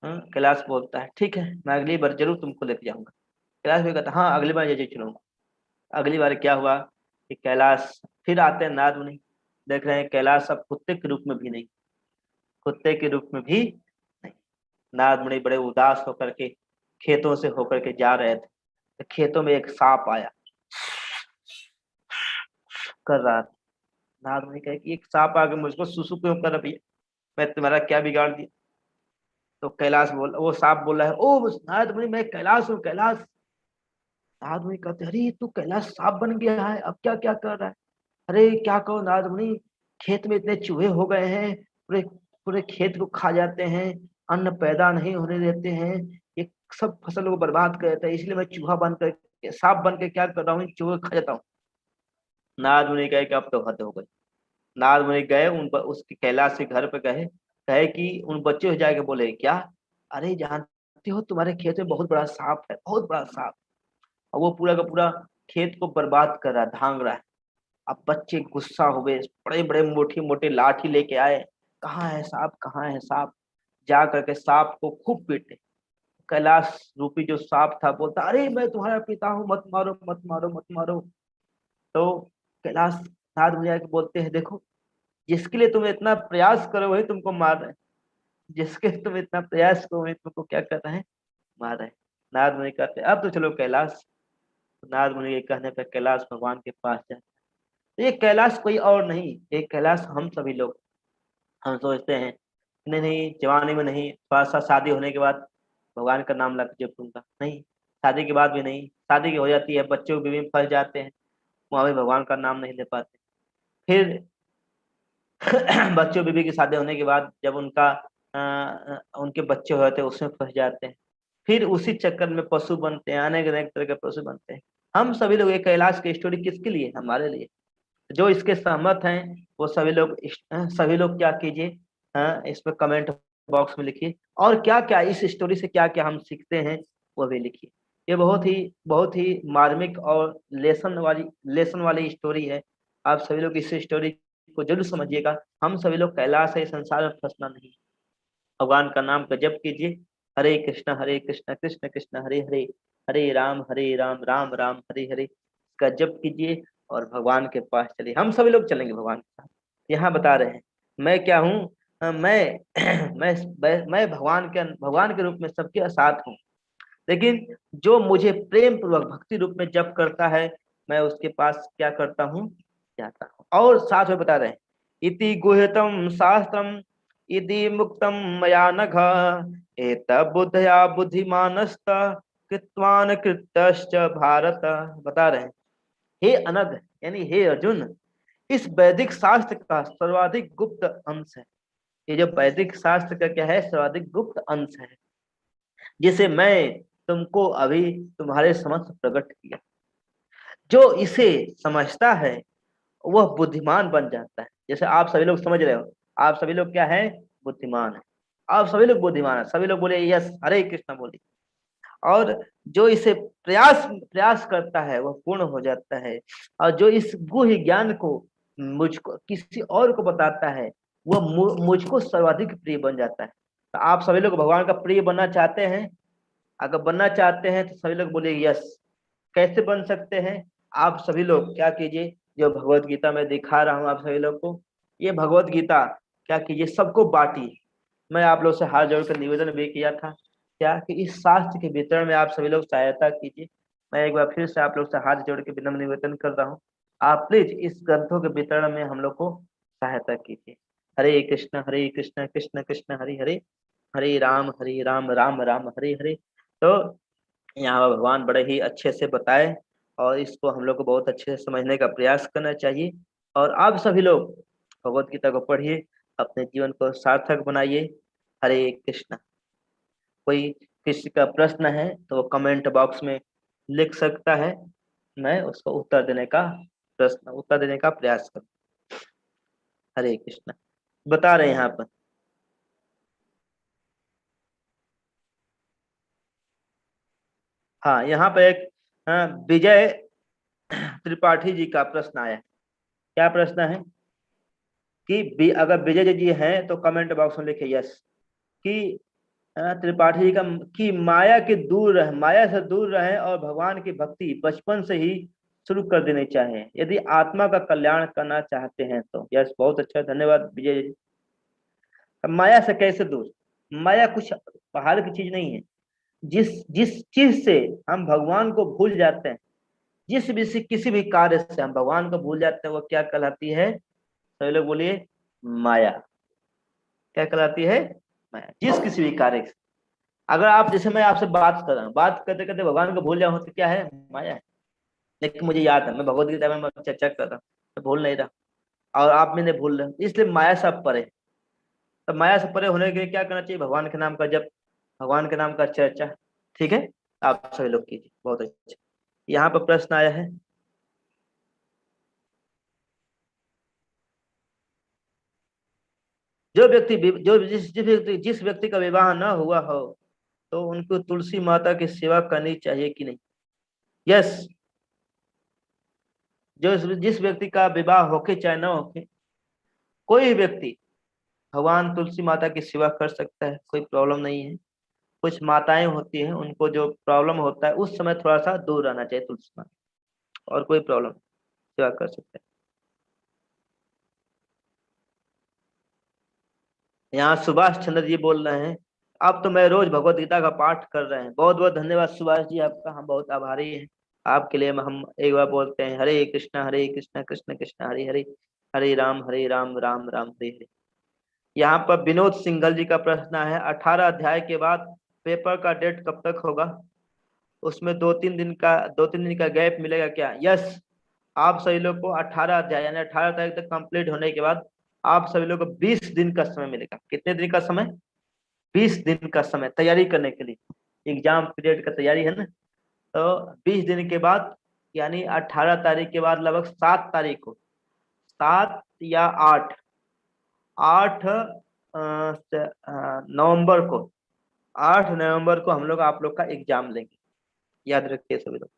A: कैलाश बोलता है ठीक है मैं अगली बार जरूर तुमको लेके जाऊंगा। कैलाश भी कहता है हाँ अगली बार जरूर चलूंगा। अगली बार क्या हुआ कि कैलाश फिर आते हैं नारद मुनि, देख रहे हैं कैलाश अब कुत्ते के रूप में भी नहीं, कुत्ते के रूप में भी नहीं। नारद मुनि बड़े उदास होकर के खेतों से होकर के जा रहे थे, तो खेतों में एक सांप आया, कर रहा था। नारद मुनि कहे कि एक सांप आके मुझको सुसु क्यों कर रहा, मैं तुम्हारा क्या बिगाड़ दिया? तो कैलाश बोल, वो सांप बोल रहा है ओ नारद मुनि मैं कैलाश हूँ, कैलाश। नारद मुनि कहते अरे तू कैलाश सांप बन गया है, अब क्या क्या कर रहा है? अरे क्या कहो नारद मुनि, खेत में इतने चूहे हो गए हैं, पूरे पूरे खेत को खा जाते हैं, अन्न पैदा नहीं होने देते हैं, ये सब फसलों को बर्बाद कर देता है, इसलिए मैं चूहा बन कर सांप बन के क्या कर रहा हूँ, इन चूहे को खा जाता हूँ। नारद मुनि कहे कि अब तो हद हो गई। नारद मुनि गए उसके कैलाश के घर पे गए, कहे कि उन बच्चों से जाके बोले क्या, अरे जानते हो तुम्हारे खेत में बहुत बड़ा सांप है, बहुत बड़ा सांप, और वो पूरा का पूरा खेत को बर्बाद कर रहा है, धांग रहा है। अब बच्चे गुस्सा हो गए, बड़े बड़े मोटे मोटे लाठी लेके आए, कहाँ है सांप, कहाँ है सांप? जा करके सांप को खूब पीटे। कैलाश रूपी जो सांप था बोलता अरे मैं तुम्हारा पिता हूँ, मत मारो मत मारो मत मारो। तो कैलाश नारद मुनि आके बोलते हैं देखो, जिसके लिए तुम इतना प्रयास करो वही तुमको मार रहे हैं, जिसके लिए तुम इतना प्रयास करो वही तुमको क्या कर रहे हैं, मार रहे हैं। नारद मुनि कहते हैं अब तो चलो कैलाश। नारद मुनि के कहने पर कैलाश भगवान के पास जाए। तो ये कैलाश कोई और नहीं, ये कैलाश हम सभी लोग। हम सोचते हैं नहीं नहीं जवानी में नहीं, थोड़ा सा शादी होने के बाद भगवान का नाम लग जपूंगा, नहीं, शादी के बाद भी नहीं, शादी की हो जाती है बच्चों बीवी में फंस जाते हैं, वहां भी भगवान का नाम नहीं ले पाते। फिर बच्चों बीवी की शादी होने के बाद जब उनके बच्चे हो जाते हैं उसमें फंस जाते हैं। फिर उसी चक्कर में पशु बनते हैं, अनेक अनेक तरह के पशु बनते हैं। हम सभी लोग, ये कैलाश की स्टोरी किसके लिए? हमारे लिए। जो इसके सहमत हैं वो सभी लोग क्या कीजिए, इस पर कमेंट बॉक्स में लिखिए, और क्या क्या इस स्टोरी से क्या क्या हम सीखते हैं वो भी लिखिए। ये बहुत ही मार्मिक और लेसन वाली स्टोरी है। आप सभी लोग इस स्टोरी को जरूर समझिएगा। हम सभी लोग कैलाश है, इस संसार में फंसना नहीं, भगवान का नाम का जप कीजिए। हरे कृष्ण कृष्ण कृष्ण हरे हरे, हरे राम राम राम हरे हरे का जप कीजिए, और भगवान के पास चलिए। हम सभी लोग चलेंगे भगवान के साथ। यहाँ बता रहे हैं मैं क्या हूँ, मैं मैं भगवान के रूप में सबके साथ हूँ, लेकिन जो मुझे प्रेम पूर्वक भक्ति रूप में जप करता है, मैं उसके पास क्या करता हूँ, जाता हूँ। और साथ में बता रहे हैं इति गुह्यतम शास्त्रम इति मुक्तम मया नघ एतबुद्धया बुद्धिमानस्त कृत्वान कृतश्च भारत। बता रहे हैं हे अनघ, यानी हे अर्जुन, इस वैदिक शास्त्र का सर्वाधिक गुप्त अंश है। ये जो वैदिक शास्त्र का क्या है, सर्वाधिक गुप्त अंश है, जिसे मैं तुमको अभी तुम्हारे समक्ष प्रकट किया। जो इसे समझता है वह बुद्धिमान बन जाता है। जैसे आप सभी लोग समझ रहे हो, आप सभी लोग क्या है, बुद्धिमान है, आप सभी लोग बुद्धिमान है, सभी लोग बोले यस, हरे कृष्णा बोले। और जो इसे प्रयास प्रयास करता है वह पूर्ण हो जाता है, और जो इस गुह्य ज्ञान को मुझको किसी और को बताता है वह मुझको सर्वाधिक प्रिय बन जाता है। तो आप सभी लोग भगवान का प्रिय बनना चाहते हैं? अगर बनना चाहते हैं तो सभी लोग बोले यस। कैसे बन सकते हैं? आप सभी लोग क्या कीजिए, जो भगवत गीता में दिखा रहा हूँ आप सभी लोग को, ये भगवत गीता क्या कीजिए, सबको बांटिए। मैं आप लोग से हाथ जोड़कर निवेदन भी किया था क्या कि इस शास्त्र के वितरण में आप सभी लोग सहायता कीजिए। मैं एक बार फिर से आप लोग से हाथ जोड़ के विनम्र निवेदन कर रहा हूँ, आप प्लीज इस ग्रंथों के वितरण में हम लोग को सहायता कीजिए। हरे कृष्ण कृष्ण कृष्ण हरे हरे, हरे राम राम राम हरे हरे। तो यहाँ भगवान बड़े ही अच्छे से बताए, और इसको हम लोग को बहुत अच्छे से समझने का प्रयास करना चाहिए। और आप सभी लोग भगवत गीता को पढ़िए, अपने जीवन को सार्थक बनाइए। हरे कृष्ण। कोई किसी का प्रश्न है तो वो कमेंट बॉक्स में लिख सकता है, मैं उसको उत्तर देने का प्रयास करूँ। हरे कृष्ण। बता रहे हैं यहाँ पर, हाँ यहाँ पे एक विजय त्रिपाठी जी का प्रश्न आया है। क्या प्रश्न है कि अगर विजय जी हैं तो कमेंट बॉक्स में लिखे यस, कि त्रिपाठी जी का कि माया से दूर रहे और भगवान की भक्ति बचपन से ही शुरू कर देनी चाहिए यदि आत्मा का कल्याण करना चाहते हैं तो। यस, बहुत अच्छा, धन्यवाद विजय जी। अब माया से कैसे दूर? माया कुछ बाहर की चीज नहीं है। जिस जिस चीज से हम भगवान को भूल जाते हैं, जिस भी किसी भी कार्य से हम भगवान को भूल जाते हैं, वो क्या कहलाती है? सभी लोग बोलिए, माया। क्या कहलाती है? माया। जिस किसी भी कार्य से, अगर आप जैसे मैं आपसे बात कर रहा हूँ, बात करते करते भगवान को भूल जाऊँ तो क्या है? माया है। लेकिन मुझे याद है, मैं भगवत गीता में मैं चर्चा कर रहा हूँ, मैं भूल नहीं रहा, और आप मैंने भूल रहे हैं, इसलिए माया से आप परे। तब माया से परे होने के लिए क्या करना चाहिए? भगवान के नाम का जप, भगवान के नाम का चर्चा। ठीक है, आप सभी लोग कीजिए, बहुत अच्छा। यहाँ पर प्रश्न आया है, जो व्यक्ति जो जिस व्यक्ति का विवाह न हुआ हो तो उनको तुलसी माता की सेवा करनी चाहिए कि नहीं? यस, जो जिस व्यक्ति का विवाह होके चाहे ना होके, कोई भी व्यक्ति भगवान तुलसी माता की सेवा कर सकता है, कोई प्रॉब्लम नहीं है। कुछ माताएं होती हैं, उनको जो प्रॉब्लम होता है उस समय थोड़ा सा दूर रहना चाहिए तुलसी माता, और कोई प्रॉब्लम, सेवा कर सकते हैं। यहाँ सुभाष चंद्र जी बोल रहे हैं, अब तो मैं रोज भगवत गीता का पाठ कर रहे हैं। बहुत बहुत धन्यवाद सुभाष जी आपका, हम बहुत आभारी हैं आपके लिए। हम एक बार बोलते हैं, हरे कृष्ण कृष्ण कृष्ण हरे हरे, हरे राम राम राम हरे हरे। यहाँ पर विनोद सिंघल जी का प्रश्न है, 18 अध्याय के बाद पेपर का डेट कब तक होगा? उसमें 2-3 दिन का गैप मिलेगा क्या? यस, आप सभी लोग को 18 अध्याय यानी 18 तारीख तक कंप्लीट होने के बाद आप सभी लोग को 20 दिन का समय मिलेगा। कितने दिन का समय? 20 दिन का समय तैयारी करने के लिए, एग्जाम पीरियड का तैयारी है ना। तो 20 दिन के बाद यानी 18 तारीख के बाद लगभग 7 तारीख को, 7 या 8, 8 नवंबर को, 8 नवंबर को हम लोग आप लोग का एग्जाम लेंगे, याद रखिए सभी लोग।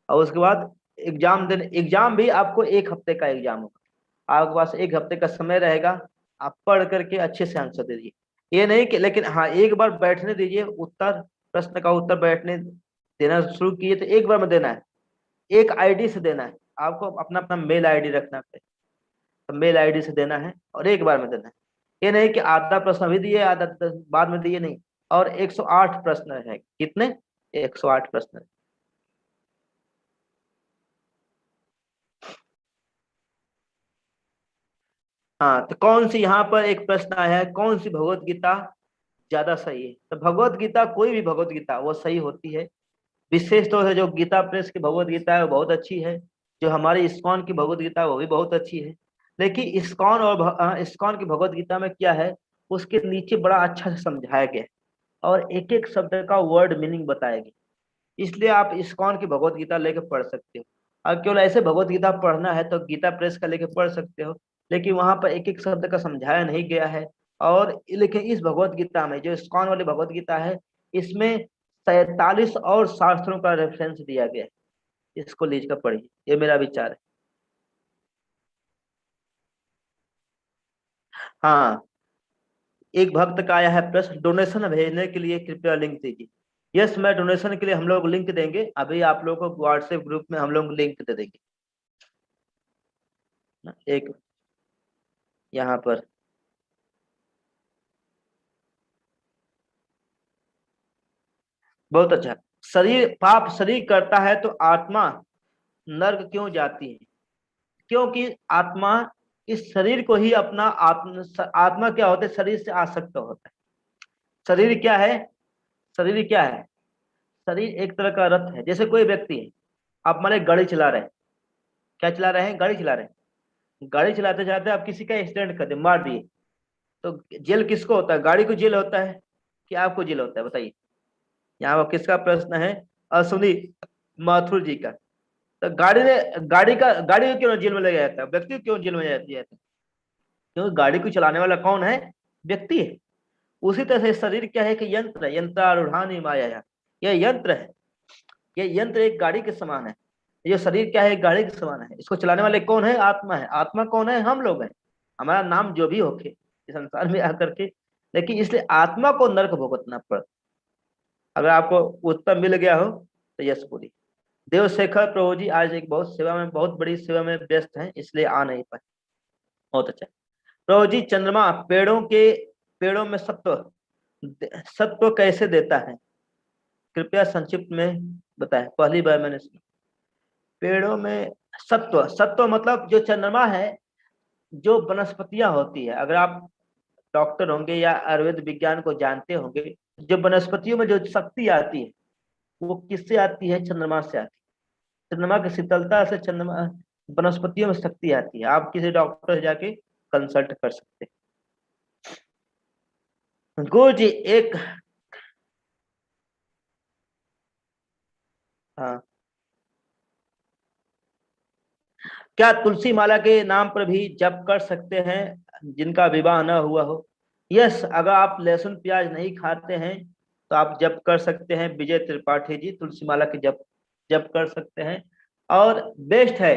A: और उसके बाद एग्जाम भी आपको 1 हफ्ते का एग्जाम होगा, आपके पास 1 हफ्ते का समय रहेगा। आप पढ़ करके अच्छे से आंसर दे दीजिए, ये नहीं कि, लेकिन हाँ एक बार बैठने दीजिए, उत्तर प्रश्न का उत्तर बैठने देना शुरू किए तो एक बार में देना है, एक आईडी से देना है। आपको अपना अपना मेल आईडी रखना है, तो मेल आईडी से देना है और एक बार में देना है। ये नहीं कि आधा प्रश्न अभी दिए आधा बाद में दिए, नहीं। और 108 प्रश्न है, कितने? 108 प्रश्न। हाँ, तो कौन सी, यहाँ पर एक प्रश्न आया है, कौन सी भगवत गीता ज्यादा सही है? तो भगवत गीता, कोई भी भगवत गीता वो सही होती है। विशेष तौर से जो गीता प्रेस की भगवत गीता है वो बहुत अच्छी है, जो हमारी इस्कॉन की भगवत गीता है वो भी बहुत अच्छी है। लेकिन इस्कॉन की भगवत गीता में क्या है, उसके नीचे बड़ा अच्छा से समझाया गया है, और एक एक शब्द का वर्ड मीनिंग बताया गया। इसलिए आप इस्कॉन की भगवत गीता लेके पढ़ सकते हो। और केवल ऐसे भगवत गीता पढ़ना है तो गीता प्रेस का लेके पढ़ सकते हो। लेकिन वहां पर एक एक शब्द का समझाया नहीं गया है। और लेकिन इस भगवत गीता में, जो इस्कॉन वाली भगवत गीता है, इसमें 47 और शास्त्रों का रेफरेंस दिया गया है। इसको लीज कर पढ़िए, ये मेरा विचार है। हाँ, एक भक्त का आया है प्रश्न, डोनेशन भेजने के लिए कृपया लिंक दीजिए। यस, मैं डोनेशन के लिए हम लोग लिंक देंगे, अभी आप लोगों को व्हाट्सएप ग्रुप में हम लोग लिंक दे देंगे ना। एक यहाँ पर बहुत अच्छा, शरीर पाप शरीर करता है तो आत्मा नर्क क्यों जाती है? क्योंकि आत्मा इस शरीर को ही अपना आत्मा क्या होता है, शरीर से आसक्त होता है। शरीर क्या है? शरीर क्या है? शरीर एक तरह का रथ है। जैसे कोई व्यक्ति है, आप मान लीजिए गाड़ी चला रहे हैं। क्या चला रहे हैं? गाड़ी चला रहे हैं। गाड़ी चलाते चलाते आप किसी का एक्सीडेंट कर दिए, मार दिए, तो जेल किसको होता है? गाड़ी को जेल होता है कि आपको जेल होता है? बताइए। यहाँ पर किसका प्रश्न है? अश्विनी माथुर जी का। तो गाड़ी को क्यों जेल में ले जाता है? व्यक्ति को क्यों जेल में जाता है? क्योंकि गाड़ी को चलाने वाला कौन है? व्यक्ति है। उसी तरह से शरीर क्या है? कि यंत्र है। यंत्रारूढ़ानि माया, यह यंत्र है। यह यंत्र एक गाड़ी के समान है। ये शरीर क्या है? एक गाड़ी के समान है। इसको चलाने वाले कौन है? आत्मा है। आत्मा कौन है? हम लोग हैं। हमारा नाम जो भी होके इस संसार में आकर के, लेकिन इसलिए आत्मा को नरक भुगतना पड़ता। अगर आपको उत्तर मिल गया हो तो यश बोलिए। देवशेखर प्रभु जी आज एक बहुत सेवा में, बहुत बड़ी सेवा में व्यस्त हैं, इसलिए आ नहीं पाए। बहुत अच्छा। प्रभु जी, चंद्रमा पेड़ों में सत्व कैसे देता है? कृपया संक्षिप्त में बताएं, पहली बार मैंने सुना। पेड़ों में सत्व, सत्व मतलब जो चंद्रमा है, जो वनस्पतियां होती है, अगर आप डॉक्टर होंगे या आयुर्वेद विज्ञान को जानते होंगे, जो वनस्पतियों में जो शक्ति आती है, वो किससे आती है? चंद्रमा से आती है। चंद्रमा की शीतलता से चंद्रमा वनस्पतियों में शक्ति आती है। आप किसी डॉक्टर से जाके कंसल्ट कर सकते हैं। गुरु जी एक, हाँ, क्या तुलसी माला के नाम पर भी जप कर सकते हैं जिनका विवाह न हुआ हो? यस, अगर आप लहसुन प्याज नहीं खाते हैं तो आप जप कर सकते हैं। विजय त्रिपाठी जी तुलसी माला के जप जप कर सकते हैं। और बेस्ट है,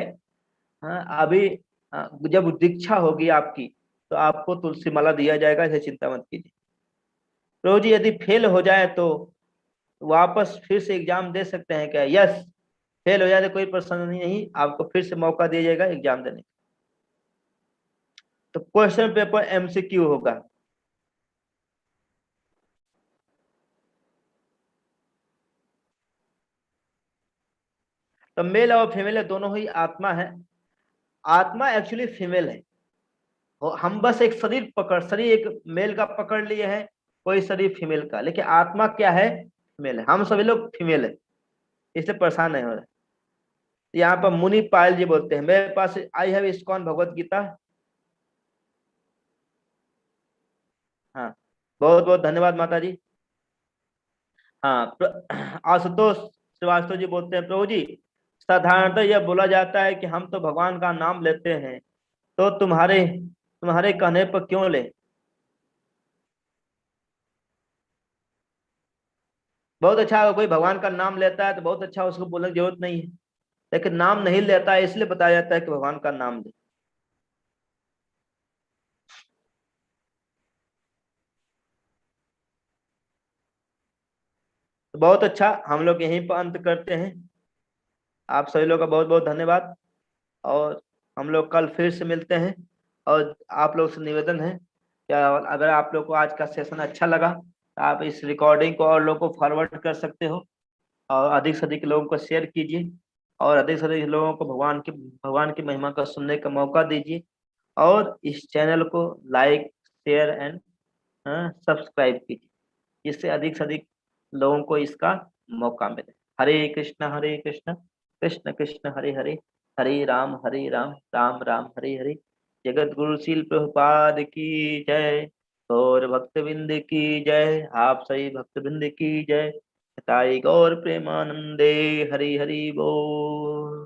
A: हाँ, अभी जब दीक्षा होगी आपकी तो आपको तुलसी माला दिया जाएगा, इसे चिंता मत कीजिए। रोज जी यदि फेल हो जाए तो वापस फिर से एग्जाम दे सकते हैं क्या? यस, फेल हो जाए तो कोई परेशानी नहीं, आपको फिर से मौका दिया जाएगा एग्जाम देने का। तो क्वेश्चन पेपर एमसीक्यू होगा। तो मेल और फीमेल दोनों ही आत्मा है। आत्मा एक्चुअली फीमेल है। हम बस एक शरीर एक मेल का पकड़ लिए हैं, कोई शरीर फीमेल का, लेकिन आत्मा क्या है? फीमेल है। हम सभी लोग फीमेल है, इसलिए परेशान नहीं हो रहे। यहाँ पर मुनि पायल जी बोलते हैं, मेरे पास I have ISKCON Bhagavad Gita. हाँ, बहुत बहुत धन्यवाद माता जी। हाँ, आशुतोष श्रीवास्तव जी बोलते हैं, प्रभु जी साधारणतः यह बोला जाता है कि हम तो भगवान का नाम लेते हैं, तो तुम्हारे तुम्हारे कहने पर क्यों ले? बहुत अच्छा, अगर कोई भगवान का नाम लेता है तो बहुत अच्छा, उसको बोलने की जरूरत नहीं है। लेकिन नाम नहीं लेता है इसलिए बताया जाता है कि भगवान का नाम ले। तो बहुत अच्छा, हम लोग यहीं पर अंत करते हैं। आप सभी लोग का बहुत बहुत धन्यवाद। और हम लोग कल फिर से मिलते हैं। और आप लोग से निवेदन है, क्या अगर आप लोग को आज का सेशन अच्छा लगा तो आप इस रिकॉर्डिंग को और लोगों को फॉरवर्ड कर सकते हो, और अधिक से अधिक लोगों को शेयर कीजिए, और अधिक से अधिक लोगों को भगवान की महिमा का सुनने का मौका दीजिए। और इस चैनल को लाइक, शेयर एंड सब्सक्राइब कीजिए, जिससे अधिक से अधिक लोगों को इसका मौका मिले। हरे कृष्ण कृष्ण कृष्ण हरे हरे, हरे राम राम राम हरे हरे। जगत गुरु शील प्रभुपाद की जय। गौर भक्तबिंद की जय। आप सही भक्तबिंद की जय। ताई गौर प्रेमानंदे। हरि हरि बोल।